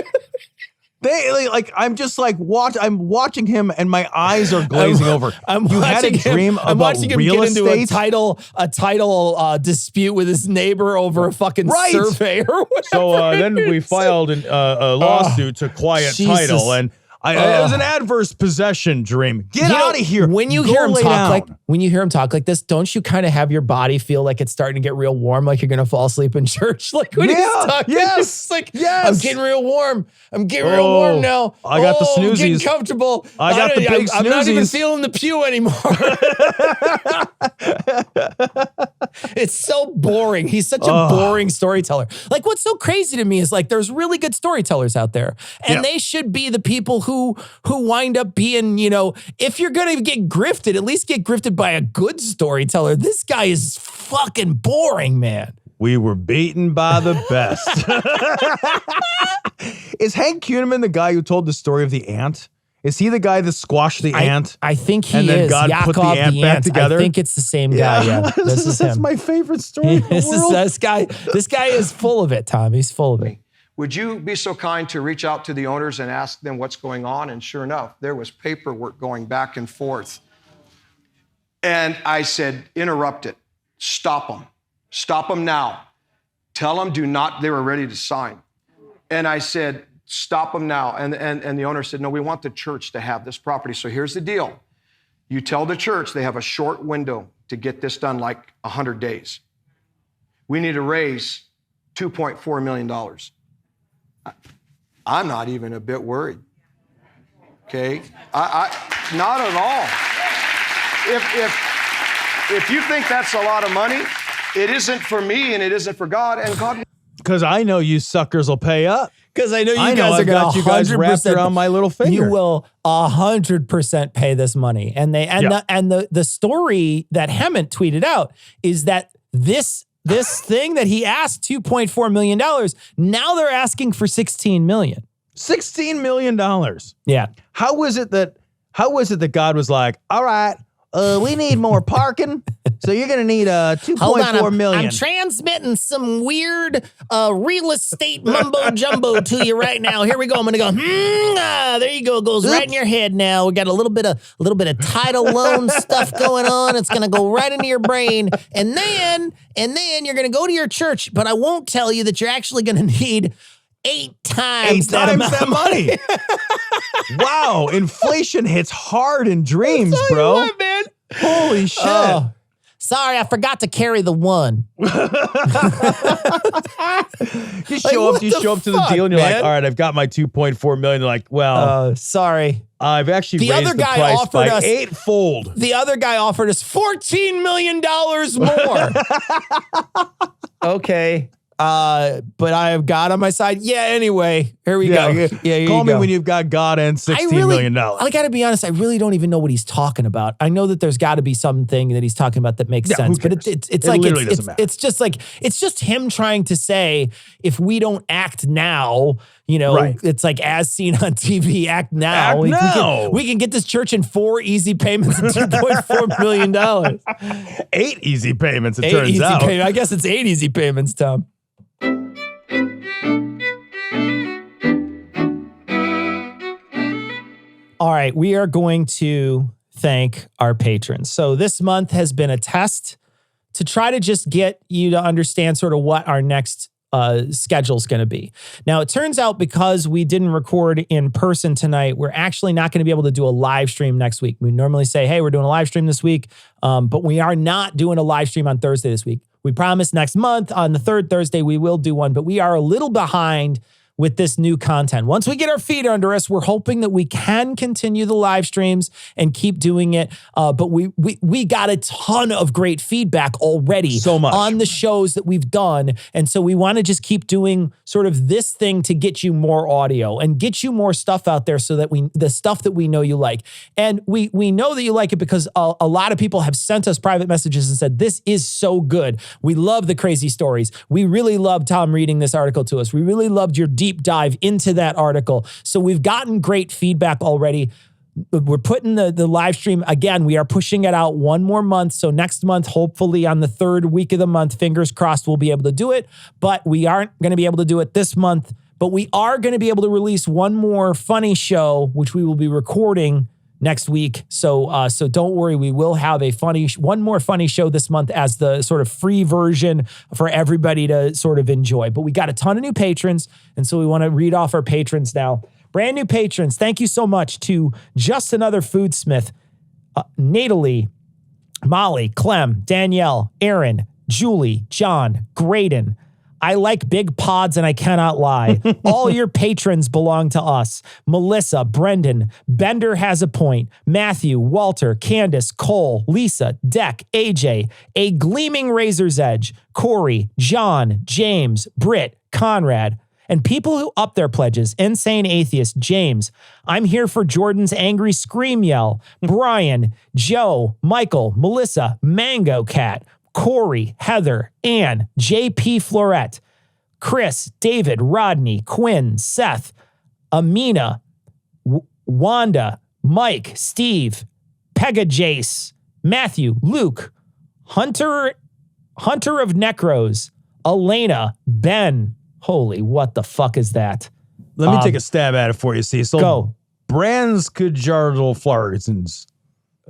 Speaker 1: I'm just like I'm watching him and my eyes are glazing over. You had a dream about
Speaker 3: I'm watching him
Speaker 1: real
Speaker 3: get into
Speaker 1: estate?
Speaker 3: a title dispute with his neighbor over a fucking survey or whatever.
Speaker 1: So then we filed a lawsuit to quiet title, and it was an adverse possession dream. Get out of here.
Speaker 3: When you hear him talk like this, don't you kind of have your body feel like it's starting to get real warm, like you're going to fall asleep in church? Like when he's talking, it's like, I'm getting real warm. I'm getting real warm now.
Speaker 1: I got the snoozies.
Speaker 3: I'm getting comfortable.
Speaker 1: I got the big snoozies.
Speaker 3: I'm not even feeling the pew anymore. It's so boring. He's such a boring storyteller. Like what's so crazy to me is like there's really good storytellers out there, and they should be the people who wind up being, if you're going to get grifted, at least get grifted by a good storyteller. This guy is fucking boring, man.
Speaker 1: We were beaten by the best. Is Hank Kuhneman the guy who told the story of the ant Is he the guy that squashed the ant?
Speaker 3: I think he
Speaker 1: and then
Speaker 3: is.
Speaker 1: God put the
Speaker 3: Yaakov
Speaker 1: ant back together?
Speaker 3: I think it's the same guy. Yeah, this is
Speaker 1: That's
Speaker 3: him.
Speaker 1: my favorite story in the world.
Speaker 3: This guy is full of it, Tom. He's full of it.
Speaker 13: Would you be so kind to reach out to the owners and ask them what's going on? And sure enough, there was paperwork going back and forth. And I said, interrupt it. Stop them. Stop them now. Tell them do not, they were ready to sign. And I said, stop them now. And the owner said, no, we want the church to have this property. So here's the deal. You tell the church they have a short window to get this done, like 100 days. We need to raise $2.4 million. I'm not even a bit worried. Okay? I not at all. If you think that's a lot of money, it isn't for me and it isn't for God. And God,
Speaker 1: because I know you suckers will pay up.
Speaker 3: Because I know you guys
Speaker 1: I've
Speaker 3: are going
Speaker 1: got
Speaker 3: to
Speaker 1: you guys wrapped around my little finger.
Speaker 3: You will 100% pay this money. And the story that Hemant tweeted out is that this thing that he asked $2.4 million, now they're asking for $16 million.
Speaker 1: $16 million.
Speaker 3: Yeah.
Speaker 1: How is it that God was like, all right, we need more parking, so you're going to need $2.4 million.
Speaker 3: I'm transmitting some weird real estate mumbo jumbo to you right now. Here we go. I'm going to go. There you go. It goes right in your head now. We got a little bit of title loan stuff going on. It's going to go right into your brain, and then you're going to go to your church. But I won't tell you that you're actually going to need 8 times that money.
Speaker 1: Wow, inflation hits hard in dreams, bro.
Speaker 3: What, man?
Speaker 1: Holy shit.
Speaker 3: Sorry, I forgot to carry the one.
Speaker 1: You show up to the deal and you're like, all right, I've got my $2.4 million. They're like, well,
Speaker 3: sorry.
Speaker 1: I've actually raised the price by 8-fold.
Speaker 3: The other guy offered us $14 million more. Okay. But I have God on my side. Yeah, anyway, here we go. Yeah,
Speaker 1: call me when you've got God and $16 million.
Speaker 3: I got to be honest, I really don't even know what he's talking about. I know that there's got to be something that he's talking about that makes sense, but it's just him trying to say, if we don't act now, it's like as seen on TV, act now. We can get this church in 4 easy payments of $2.4 million.
Speaker 1: 8 easy payments, it turns out.
Speaker 3: I guess it's 8 easy payments, Tom. All right, we are going to thank our patrons. So this month has been a test to try to just get you to understand sort of what our next schedule is going to be. Now, it turns out because we didn't record in person tonight, we're actually not going to be able to do a live stream next week. We normally say, hey, we're doing a live stream this week, but we are not doing a live stream on Thursday this week. We promise next month on the 3rd Thursday, we will do one, but we are a little behind with this new content. Once we get our feet under us, we're hoping that we can continue the live streams and keep doing it. But we got a ton of great feedback already on the shows that we've done. And so we want to just keep doing sort of this thing to get you more audio and get you more stuff out there so that the stuff that we know you like. And we know that you like it because a lot of people have sent us private messages and said, this is so good. We love the crazy stories. We really love Tom reading this article to us. We really loved your deep dive into that article. So we've gotten great feedback already. We're putting the live stream, again, we are pushing it out one more month. So next month, hopefully on the 3rd week of the month, fingers crossed, we'll be able to do it. But we aren't going to be able to do it this month. But we are going to be able to release one more funny show, which we will be recording next week. So don't worry, we will have one more funny show this month as the sort of free version for everybody to sort of enjoy. But we got a ton of new patrons, and so we want to read off our patrons now. Brand new patrons, thank you so much to Just Another Foodsmith, Natalie, Molly, Clem, Danielle, Aaron, Julie, John, Graydon. I like big pods and I cannot lie. All your patrons belong to us. Melissa, Brendan, Bender has a point. Matthew, Walter, Candace, Cole, Lisa, Deck, AJ, A Gleaming Razor's Edge, Corey, John, James, Britt, Conrad, and people who up their pledges. Insane Atheist, James, I'm here for Jordan's angry scream yell. Brian, Joe, Michael, Melissa, Mango Cat, Corey, Heather, Ann, JP Florette, Chris, David, Rodney, Quinn, Seth, Amina, Wanda, Mike, Steve, Pega Jace, Matthew, Luke, Hunter of Necros, Elena, Ben. Holy, what the fuck is that?
Speaker 1: Let me take a stab at it for you, Cecil.
Speaker 3: Go.
Speaker 1: Branskajardal Flarsons.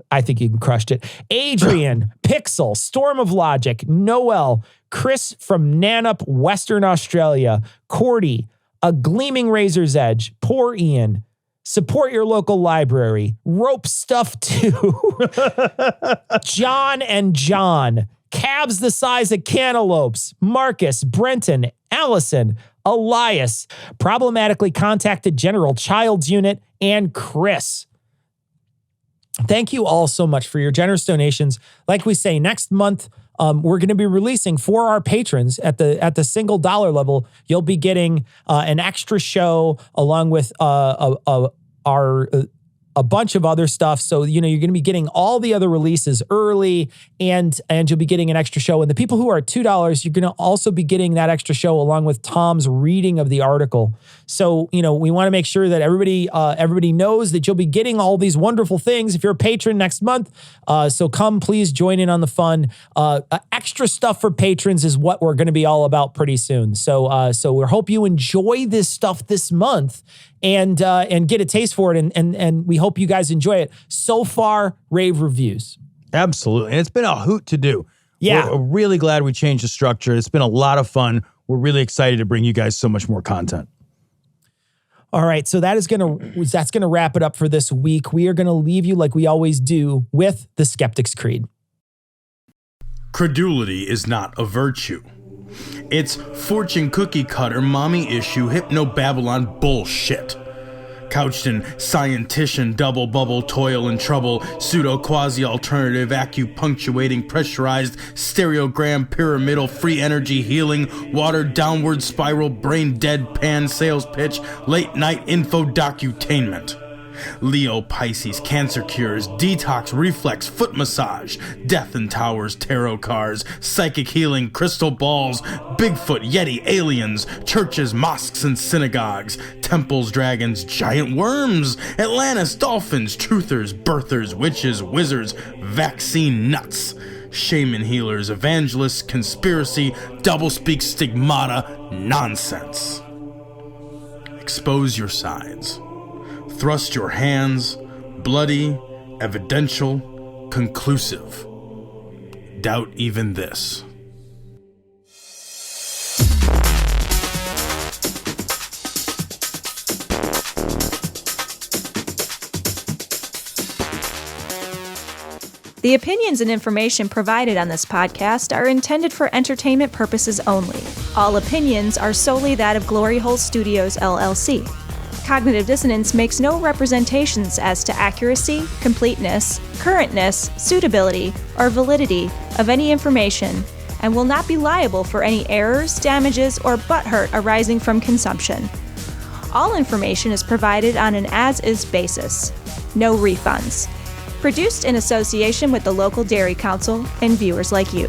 Speaker 3: I think you crushed it. Adrian, Pixel, Storm of Logic, Noel, Chris from Nanup, Western Australia, Cordy, A Gleaming Razor's Edge, Poor Ian, Support Your Local Library, Rope Stuff 2, John and John, Calves the Size of Cantaloupes, Marcus, Brenton, Allison, Elias, Problematically Contacted General Child's Unit, and Chris. Thank you all so much for your generous donations. Like we say, next month, we're going to be releasing for our patrons at the single dollar level. You'll be getting an extra show along with a bunch of other stuff. So, you're going to be getting all the other releases early and you'll be getting an extra show. And the people who are $2, you're going to also be getting that extra show along with Tom's reading of the article. So, we want to make sure that everybody knows that you'll be getting all these wonderful things if you're a patron next month. So come please join in on the fun. Extra stuff for patrons is what we're going to be all about pretty soon. So we hope you enjoy this stuff this month and get a taste for it. And we hope you guys enjoy it. So far, rave reviews.
Speaker 1: Absolutely. And it's been a hoot to do.
Speaker 3: Yeah.
Speaker 1: We're really glad we changed the structure. It's been a lot of fun. We're really excited to bring you guys so much more content.
Speaker 3: All right. So that's going to wrap it up for this week. We are going to leave you like we always do with the Skeptic's Creed.
Speaker 14: Credulity is not a virtue. It's fortune cookie cutter, mommy issue, hypno-Babylon bullshit. Couched in scientician, double bubble, toil and trouble, pseudo quasi-alternative, acupunctuating, pressurized, stereogram, pyramidal, free energy healing, watered downward spiral, brain deadpan sales pitch, late night info docutainment. Leo, Pisces, cancer cures, detox, reflex, foot massage, death in towers, tarot cards, psychic healing, crystal balls, Bigfoot, Yeti, aliens, churches, mosques and synagogues, temples, dragons, giant worms, Atlantis, dolphins, truthers, birthers, witches, wizards, vaccine nuts, shaman healers, evangelists, conspiracy, doublespeak, stigmata, nonsense. Expose your sides. Thrust your hands, bloody, evidential, conclusive. Doubt even this.
Speaker 15: The opinions and information provided on this podcast are intended for entertainment purposes only. All opinions are solely that of Glory Hole Studios, LLC. Cognitive Dissonance makes no representations as to accuracy, completeness, currentness, suitability, or validity of any information, and will not be liable for any errors, damages, or butthurt arising from consumption. All information is provided on an as-is basis. No refunds. Produced in association with the local Dairy Council and viewers like you.